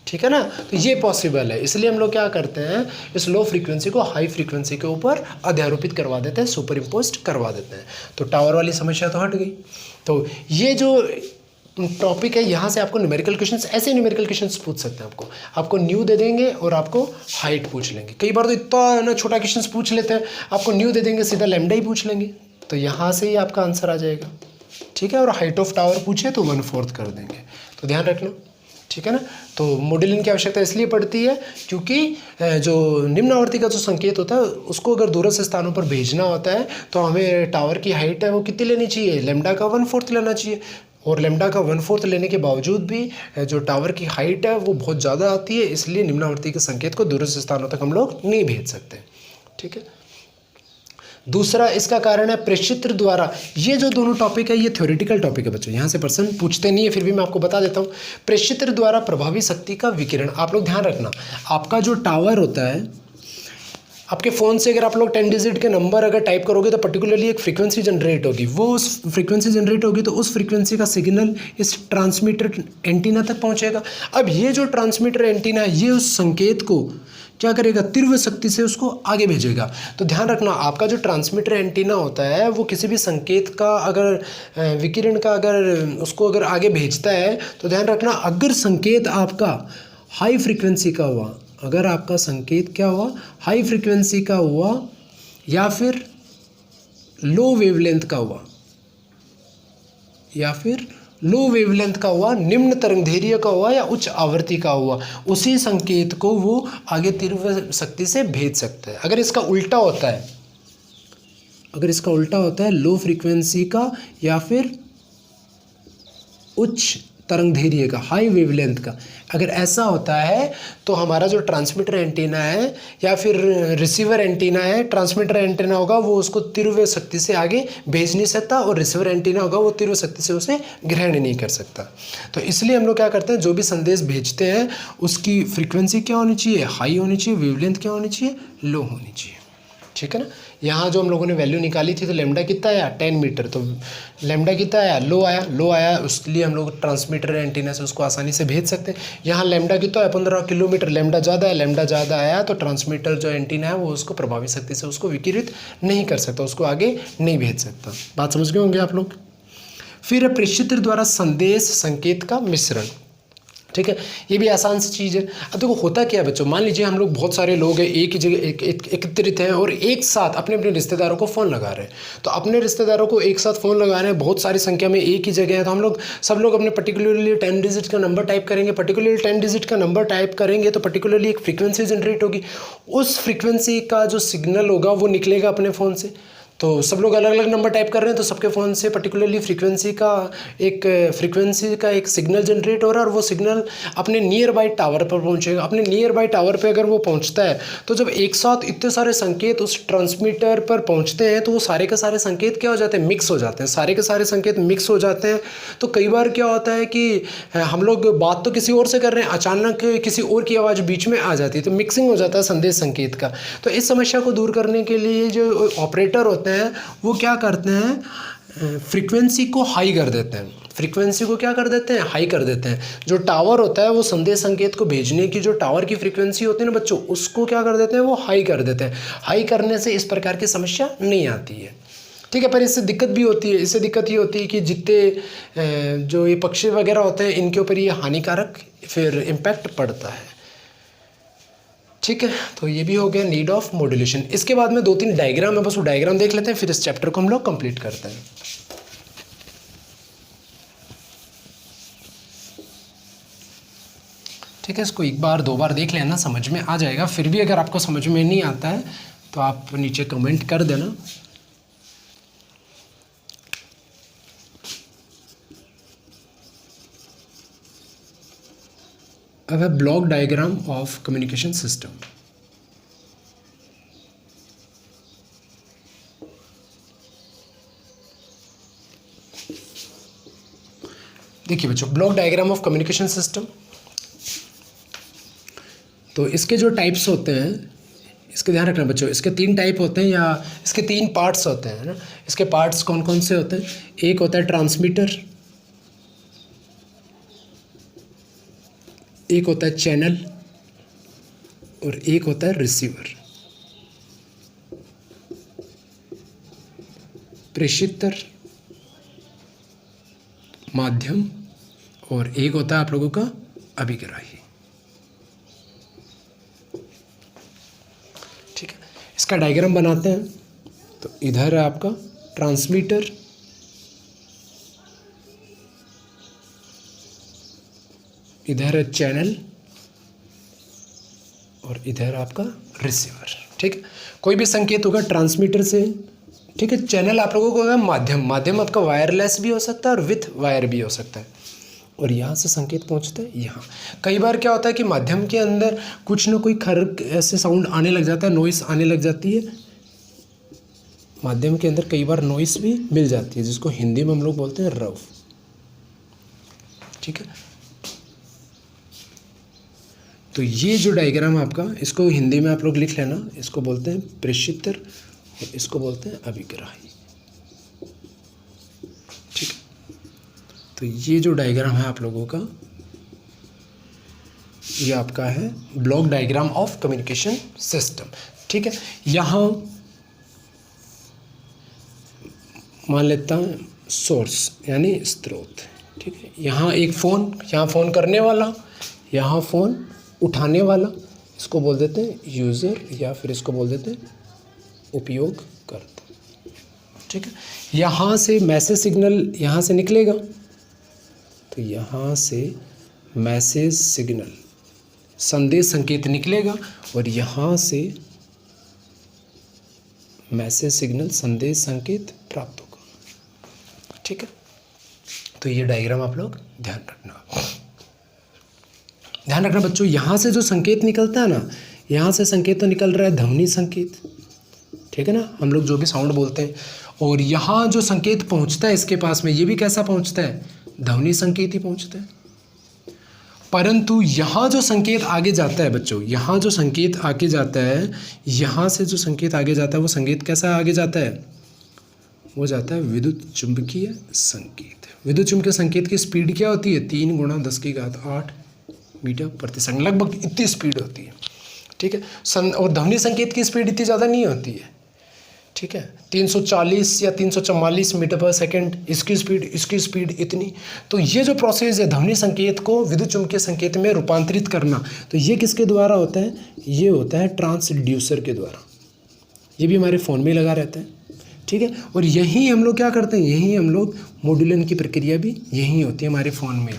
ठीक है ना, तो ये पॉसिबल है, इसलिए हम लोग क्या करते हैं इस लो फ्रीक्वेंसी को हाई फ्रीक्वेंसी के ऊपर अध्यारोपित करवा देते हैं, सुपर इम्पोज्ड करवा देते हैं। तो टावर वाली समस्या तो हट गई। तो ये जो टॉपिक है यहाँ से आपको न्यूमेरिकल क्वेश्चंस, ऐसे न्यूमेरिकल क्वेश्चंस पूछ सकते हैं। आपको न्यू दे देंगे और आपको हाइट पूछ लेंगे। कई बार तो इतना ना छोटा क्वेश्चंस पूछ लेते हैं, आपको न्यू दे देंगे सीधा लैम्डा ही पूछ लेंगे, तो यहाँ से ही आपका आंसर आ जाएगा। ठीक है, और हाइट ऑफ टावर पूछे तो 1/4 कर देंगे, तो ध्यान रखना। ठीक है ना, तो मॉड्यूलिंग की आवश्यकता इसलिए पड़ती है क्योंकि जो निम्न आवृत्ति का जो संकेत होता है उसको अगर दूरस्थ स्थानों पर भेजना होता है तो हमें टावर की हाइट है वो कितनी लेनी चाहिए, लैम्डा का 1/4 लेना चाहिए। और लैम्डा का 1/4 लेने के बावजूद भी जो टावर की हाइट है वो बहुत ज़्यादा आती है, इसलिए निम्न आवृत्ति के संकेत को दूरस्थ स्थानों तक हम लोग नहीं भेज सकते। ठीक है, दूसरा इसका कारण है प्रेक्षित्र द्वारा। ये जो दोनों टॉपिक है ये थ्योरेटिकल टॉपिक है बच्चों, यहाँ से पर्सन पूछते नहीं है, फिर भी मैं आपको बता देता हूँ। प्रेक्षित्र द्वारा प्रभावी शक्ति का विकिरण, आप लोग ध्यान रखना, आपका जो टावर होता है आपके फ़ोन से अगर आप लोग 10 डिजिट के नंबर अगर टाइप करोगे तो पर्टिकुलरली एक फ्रीक्वेंसी जनरेट होगी, वो उस फ्रीक्वेंसी जनरेट होगी तो उस फ्रीक्वेंसी का सिग्नल इस ट्रांसमीटर एंटीना तक पहुंचेगा। अब ये जो ट्रांसमीटर एंटीना है ये उस संकेत को क्या करेगा, तीव्र शक्ति से उसको आगे भेजेगा। तो ध्यान रखना, आपका जो ट्रांसमीटर एंटीना होता है वो किसी भी संकेत का अगर विकिरण का अगर उसको अगर आगे भेजता है तो ध्यान रखना, अगर संकेत आपका हाई फ्रीक्वेंसी का हुआ, अगर आपका संकेत क्या हुआ हाई फ्रीक्वेंसी का हुआ या फिर लो वेवलेंथ का हुआ या फिर लो वेवलेंथ का हुआ, निम्न तरंगदैर्घ्य का हुआ या उच्च आवृत्ति का हुआ, उसी संकेत को वो आगे तीव्र शक्ति से भेज सकता है। अगर इसका उल्टा होता है, अगर इसका उल्टा होता है लो फ्रीक्वेंसी का या फिर उच्च तरंग धैर्य का, हाई वेवलेंथ का। अगर ऐसा होता है तो हमारा जो ट्रांसमीटर एंटीना है या फिर रिसीवर एंटीना है, ट्रांसमीटर एंटीना होगा वो उसको तीव्र शक्ति से आगे भेज नहीं सकता, और रिसीवर एंटीना होगा वो तीव्र शक्ति से उसे ग्रहण नहीं कर सकता। तो इसलिए हम लोग क्या करते हैं, जो भी संदेश भेजते हैं उसकी फ्रीक्वेंसी क्या होनी चाहिए, हाई होनी चाहिए, वेवलेंथ क्या होनी चाहिए, लो होनी चाहिए। ठीक है ना। यहाँ जो हम लोगों ने वैल्यू निकाली थी तो लैम्डा कितना आया 10 मीटर, तो लैम्डा कितना आया, लो आया, उसके लिए हम लोग ट्रांसमीटर एंटीना से उसको आसानी से भेज सकते हैं। यहाँ लैम्डा कितना है 15 किलोमीटर, लैम्डा ज़्यादा है, लैम्डा ज़्यादा आया तो ट्रांसमीटर जो एंटीना है वो उसको प्रभावी शक्ति से उसको विकिरित नहीं कर सकता, उसको आगे नहीं भेज सकता। बात समझ गए होंगे आप लोग। फिर प्रेषित्र द्वारा संदेश संकेत का मिश्रण। ठीक है, ये भी आसान सी चीज़ है। अब देखो होता क्या है बच्चों, मान लीजिए हम लोग बहुत सारे लोग हैं, एक ही जगह एकत्रित हैं और एक साथ अपने अपने रिश्तेदारों को फ़ोन लगा रहे हैं। तो अपने रिश्तेदारों को एक साथ फ़ोन लगा रहे हैं, बहुत सारी संख्या में एक ही जगह है, तो हम लोग सब लोग अपने पर्टिकुलरली 10 डिजिट का नंबर टाइप करेंगे। पर्टिकुलरली 10 डिजिट का नंबर टाइप करेंगे तो पर्टिकुलरली एक फ्रीक्वेंसी जनरेट होगी, उस फ्रीक्वेंसी का जो सिग्नल होगा वो निकलेगा अपने फ़ोन से। तो सब लोग अलग अलग नंबर टाइप कर रहे हैं तो सबके फ़ोन से पर्टिकुलरली फ्रीक्वेंसी का एक सिग्नल जनरेट हो रहा है, और वो सिग्नल अपने नियर बाई टावर पर पहुंचेगा। अपने नियर बाई टावर पे अगर वो पहुंचता है तो जब एक साथ इतने सारे संकेत उस ट्रांसमीटर पर पहुंचते हैं तो वो सारे के सारे संकेत क्या हो जाते हैं, मिक्स हो जाते हैं। सारे के सारे संकेत मिक्स हो जाते हैं तो कई बार क्या होता है कि हम लोग बात तो किसी और से कर रहे हैं, अचानक किसी और की आवाज़ बीच में आ जाती है, तो मिक्सिंग हो जाता है संदेश संकेत का। तो इस समस्या को दूर करने के लिए जो ऑपरेटर होते हैं वो क्या करते हैं, फ्रीक्वेंसी को हाई कर देते हैं। फ्रीक्वेंसी को क्या कर देते हैं, हाई कर देते हैं। जो टावर होता है वो संदेश संकेत को भेजने की जो टावर की फ्रीक्वेंसी होती है ना बच्चों, उसको क्या कर देते हैं, वो हाई कर देते हैं। हाई करने से इस प्रकार की समस्या नहीं आती है। ठीक है, पर इससे दिक्कत भी होती है। इससे दिक्कत ये होती है कि जितने जो ये पक्षी वगैरह होते हैं इनके ऊपर ये हानिकारक फिर इम्पैक्ट पड़ता है। ठीक है, तो ये भी हो गया नीड ऑफ मॉड्यूलेशन। इसके बाद में 2-3 डायग्राम है, बस वो डायग्राम देख लेते हैं, फिर इस चैप्टर को हम लोग कंप्लीट करते हैं। ठीक है, इसको एक बार 2 बार देख लेना, समझ में आ जाएगा। फिर भी अगर आपको समझ में नहीं आता है तो आप नीचे कमेंट कर देना। अब है block diagram of communication system. देखिए बच्चों, block diagram of communication system, तो इसके जो टाइप्स होते हैं इसके ध्यान रखना बच्चों। इसके 3 टाइप होते हैं या इसके 3 पार्ट्स होते हैं ना। इसके पार्ट्स कौन कौन से होते हैं, एक होता है ट्रांसमीटर, एक होता है चैनल और एक होता है रिसीवर। प्रेषित्र, माध्यम और एक होता है आप लोगों का अभिग्राही। ठीक है, इसका डायग्राम बनाते हैं। तो इधर है आपका ट्रांसमीटर, इधर है चैनल और इधर आपका रिसीवर। ठीक है, कोई भी संकेत होगा ट्रांसमीटर से। ठीक है, चैनल आप लोगों को होगा माध्यम, माध्यम आपका वायरलेस भी हो सकता है और विथ वायर भी हो सकता है। और यहाँ से संकेत पहुँचता है यहाँ। कई बार क्या होता है कि माध्यम के अंदर कुछ ना कोई खरक ऐसे साउंड आने लग जाता है, नॉइस आने लग जाती है। माध्यम के अंदर कई बार नॉइस भी मिल जाती है, जिसको हिंदी में हम लोग बोलते हैं रव। ठीक है, तो ये जो डायग्राम आपका, इसको हिंदी में आप लोग लिख लेना, इसको बोलते हैं प्रेषित्र और इसको बोलते हैं अभिग्राही। ठीक है, तो ये जो डायग्राम है आप लोगों का, ये आपका है block diagram of communication system. ठीक है, यहाँ मान लेता हूँ सोर्स यानी स्रोत। ठीक है, यहाँ एक फ़ोन, यहाँ फ़ोन करने वाला, यहाँ फ़ोन उठाने वाला, इसको बोल देते हैं यूज़र या फिर इसको बोल देते हैं उपयोगकर्ता। ठीक है, यहाँ से मैसेज सिग्नल यहाँ से निकलेगा, तो यहाँ से मैसेज सिग्नल संदेश संकेत निकलेगा और यहाँ से मैसेज सिग्नल संदेश संकेत प्राप्त होगा। ठीक है, तो ये डायग्राम आप लोग ध्यान रखना बच्चों। यहाँ से जो संकेत निकलता है ना, यहाँ से संकेत तो निकल रहा है ध्वनि संकेत, ठीक है ना, हम लोग जो भी साउंड बोलते हैं, और यहाँ जो संकेत पहुँचता है इसके पास में, ये भी कैसा पहुँचता है, ध्वनि संकेत ही पहुँचता है। परंतु यहाँ जो संकेत आगे जाता है बच्चों, यहाँ जो संकेत आगे जाता है, यहाँ से जो संकेत आगे जाता है वो संकेत कैसा आगे जाता है, वो जाता है विद्युत चुंबकीय संकेत। विद्युत चुंबकीय संकेत की स्पीड क्या होती है, 3 × 10⁸ मीटर प्रति सेकंड, लगभग इतनी स्पीड होती है, ठीक है। और ध्वनि संकेत की स्पीड इतनी ज़्यादा नहीं होती है, ठीक है, 340 या 344 मीटर पर सेकंड इसकी स्पीड इतनी। तो ये जो प्रोसेस है ध्वनि संकेत को विद्युत चुंबकीय संकेत में रूपांतरित करना, तो ये किसके द्वारा होता है, ये होता है ट्रांसड्यूसर के द्वारा। ये भी हमारे फ़ोन में लगा रहता है, ठीक है। और यही हम लोग क्या करते हैं, यही हम लोग मॉड्यूलन की प्रक्रिया भी यही होती है हमारे फ़ोन में।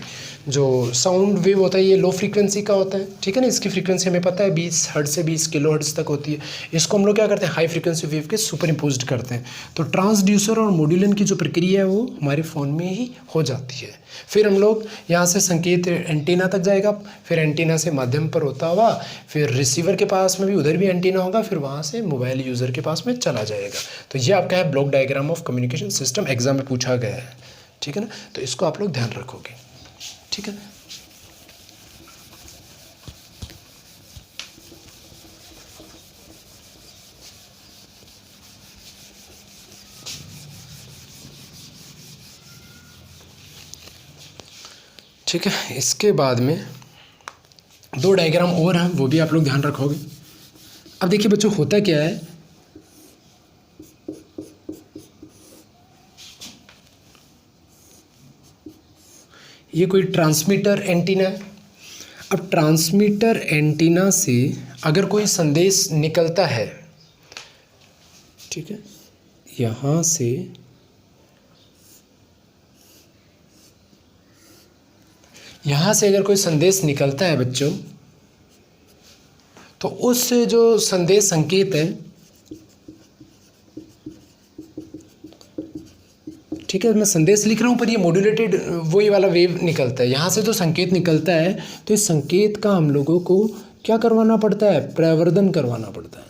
जो साउंड वेव होता है ये लो फ्रीक्वेंसी का होता है, ठीक है ना, इसकी फ्रीक्वेंसी हमें पता है 20 हर्ट्ज से 20 किलो हर्ट्ज तक होती है। इसको हम लोग क्या करते हैं, हाई फ्रीक्वेंसी वेव के सुपर इम्पोज्ड करते हैं। तो ट्रांसड्यूसर और मॉड्यूलन की जो प्रक्रिया है वो हमारे फ़ोन में ही हो जाती है। फिर हम लोग यहाँ से संकेत एंटीना तक जाएगा, फिर एंटीना से माध्यम पर होता हुआ फिर रिसीवर के पास में भी, उधर भी एंटीना होगा, फिर वहाँ से मोबाइल यूज़र के पास में चला जाएगा। तो ये आपका है block diagram of communication system, exam में पूछा गया है, ठीक है ना। तो इसको आप लोग ध्यान रखोगे, ठीक है। ठीक है, इसके बाद में 2 डायग्राम और हैं, वो भी आप लोग ध्यान रखोगे। अब देखिए बच्चों, होता क्या है, ये कोई ट्रांसमीटर एंटीना है। अब ट्रांसमीटर एंटीना से अगर कोई संदेश निकलता है, ठीक है, यहाँ से अगर कोई संदेश निकलता है बच्चों, तो उस जो संदेश संकेत है, ठीक है, मैं संदेश लिख रहा हूँ पर ये मॉड्यूलेटेड वही वाला वेव निकलता है। यहाँ से जो संकेत निकलता है तो इस संकेत का हम लोगों को क्या करवाना पड़ता है, प्रवर्धन करवाना पड़ता है,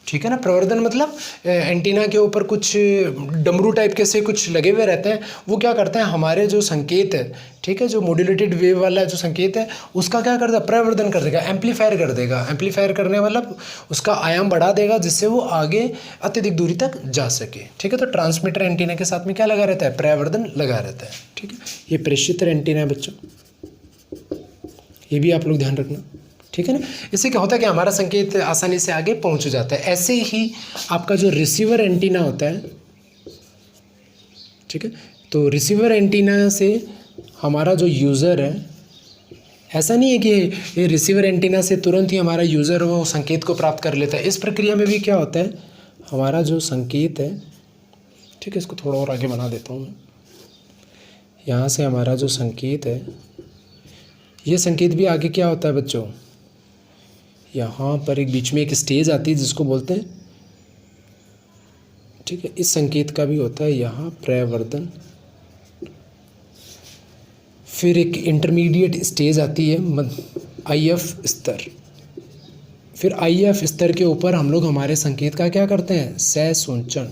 ठीक है ना। प्रवर्धन मतलब एंटीना के ऊपर कुछ डमरू टाइप के से कुछ लगे हुए रहते हैं, वो क्या करते हैं, हमारे जो संकेत है, ठीक है, जो मॉड्यूलेटेड वेव वाला जो संकेत है उसका क्या करता है, प्रवर्धन कर देगा, एम्पलीफायर कर देगा। एम्पलीफायर करने मतलब उसका आयाम बढ़ा देगा जिससे वो आगे अत्यधिक दूरी तक जा सके, ठीक है। तो ट्रांसमीटर एंटीना के साथ में क्या लगा रहता है, प्रवर्धन लगा रहता है, ठीक है। ये प्रेषित्र एंटीना है बच्चों, ये भी आप लोग ध्यान रखना, ठीक है ना। इससे क्या होता है कि हमारा संकेत आसानी से आगे पहुंच जाता है। ऐसे ही आपका जो रिसीवर एंटीना होता है, ठीक है, तो रिसीवर एंटीना से हमारा जो यूज़र है, ऐसा नहीं है कि ये रिसीवर एंटीना से तुरंत ही हमारा यूज़र वो संकेत को प्राप्त कर लेता है। इस प्रक्रिया में भी क्या होता है, हमारा जो संकेत है, ठीक है, इसको थोड़ा और आगे बना देता हूँ मैं। यहाँ से हमारा जो संकेत है, ये संकेत भी आगे क्या होता है बच्चों, यहाँ पर एक बीच में एक स्टेज आती है जिसको बोलते हैं, ठीक है, इस संकेत का भी होता है यहाँ प्रवर्धन। फिर एक इंटरमीडिएट स्टेज आती है IF स्तर। फिर IF स्तर के ऊपर हम लोग हमारे संकेत का क्या करते हैं, सहसंचरण,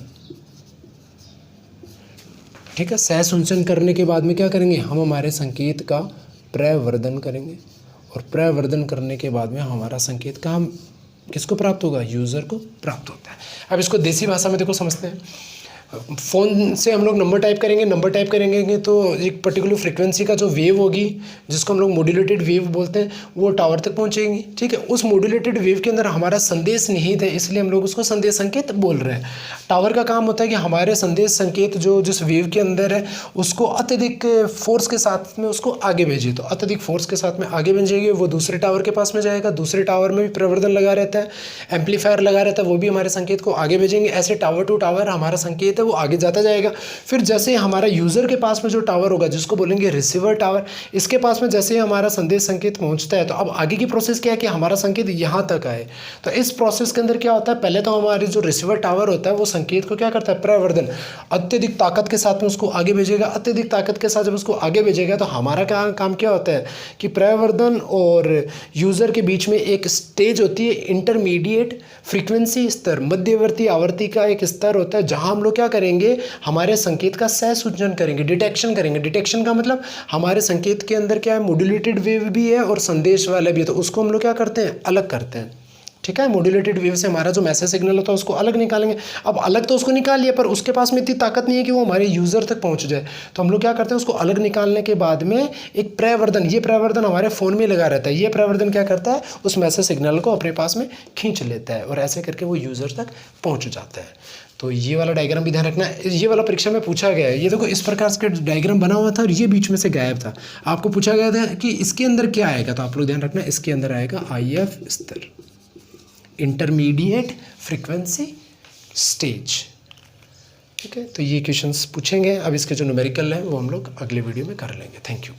ठीक है। सहसंचरण करने के बाद में क्या करेंगे, हम हमारे संकेत का प्रवर्धन करेंगे, और प्रवर्धन करने के बाद में हमारा संकेत का हम किसको प्राप्त होगा, यूज़र को प्राप्त होता है। अब इसको देसी भाषा में देखो समझते हैं। फ़ोन से हम लोग नंबर टाइप करेंगे तो एक पर्टिकुलर फ्रीक्वेंसी का जो वेव होगी, जिसको हम लोग मॉड्यूलेटेड वेव बोलते हैं, वो टावर तक पहुंचेगी, ठीक है। उस मॉड्यूलेटेड वेव के अंदर हमारा संदेश निहित है, इसलिए हम लोग उसको संदेश संकेत बोल रहे हैं। टावर का काम होता है कि हमारे संदेश संकेत जो जिस वेव के अंदर है उसको अत्यधिक फोर्स के साथ में उसको आगे भेजे। तो अत्यधिक फोर्स के साथ में आगे भेजेंगे, वो दूसरे टावर के पास में जाएगा, दूसरे टावर में भी प्रवर्धन लगा रहता है, एम्पलीफायर लगा रहता है, वो भी हमारे संकेत को आगे भेजेंगे। ऐसे टावर टू टावर हमारा संकेत संकेत है वो आगे जाता जाएगा। फिर जैसे हमारा यूज़र के पास में जो टावर होगा जिसको बोलेंगे रिसीवर टावर, इसके पास में जैसे ही हमारा संदेश संकेत पहुंचता है तो अब आगे की प्रोसेस क्या है कि हमारा संकेत यहाँ तक आए। तो इस प्रोसेस के अंदर क्या होता है, पहले तो हमारे जो रिसीवर टावर होता है वो संकेत को क्या करता है, प्रवर्धन, अत्यधिक ताकत के साथ में उसको आगे भेजेगा। अत्यधिक ताकत के साथ जब उसको आगे भेजेगा तो हमारा काम क्या होता है कि प्रवर्धन और यूज़र के बीच में एक स्टेज होती है, इंटरमीडिएट फ्रीक्वेंसी स्तर, मध्यवर्ती आवृत्ति का एक स्तर होता है जहां हम लोग क्या करेंगे, हमारे संकेत का सहसूचन करेंगे, डिटेक्शन करेंगे। डिटेक्शन का मतलब हमारे संकेत के अंदर क्या है, मॉड्यूलेटेड वेव भी है और संदेश वाला भी है, तो उसको हम लोग क्या करते हैं, अलग करते हैं। ठीक है, मॉड्यूलेटेड वेव से हमारा जो मैसेज सिग्नल होता है उसको अलग निकालेंगे। अब अलग तो उसको निकाल लिया पर उसके पास में इतनी ताकत नहीं है कि वो हमारे यूज़र तक पहुंच जाए, तो हम लोग क्या करते हैं, उसको अलग निकालने के बाद में एक प्रवर्धन, ये प्रवर्धन हमारे फ़ोन में लगा रहता है, ये प्रवर्धन क्या करता है, उस मैसेज सिग्नल को अपने पास में खींच लेता है और ऐसे करके वो यूज़र तक पहुँच जाता है। तो ये वाला डायग्राम भी ध्यान रखना है, ये वाला परीक्षा में पूछा गया है। ये देखो इस प्रकार से डायग्राम बना हुआ था और ये बीच में से गायब था। आपको पूछा गया था कि इसके अंदर क्या आएगा, तो आप लोग ध्यान रखना, इसके अंदर आएगा IF स्तर, इंटरमीडिएट फ्रीक्वेंसी स्टेज। ठीक है, तो ये क्वेश्चंस पूछेंगे। अब इसके जो न्यूमेरिकल हैं वो हम लोग अगले वीडियो में कर लेंगे। Thank you.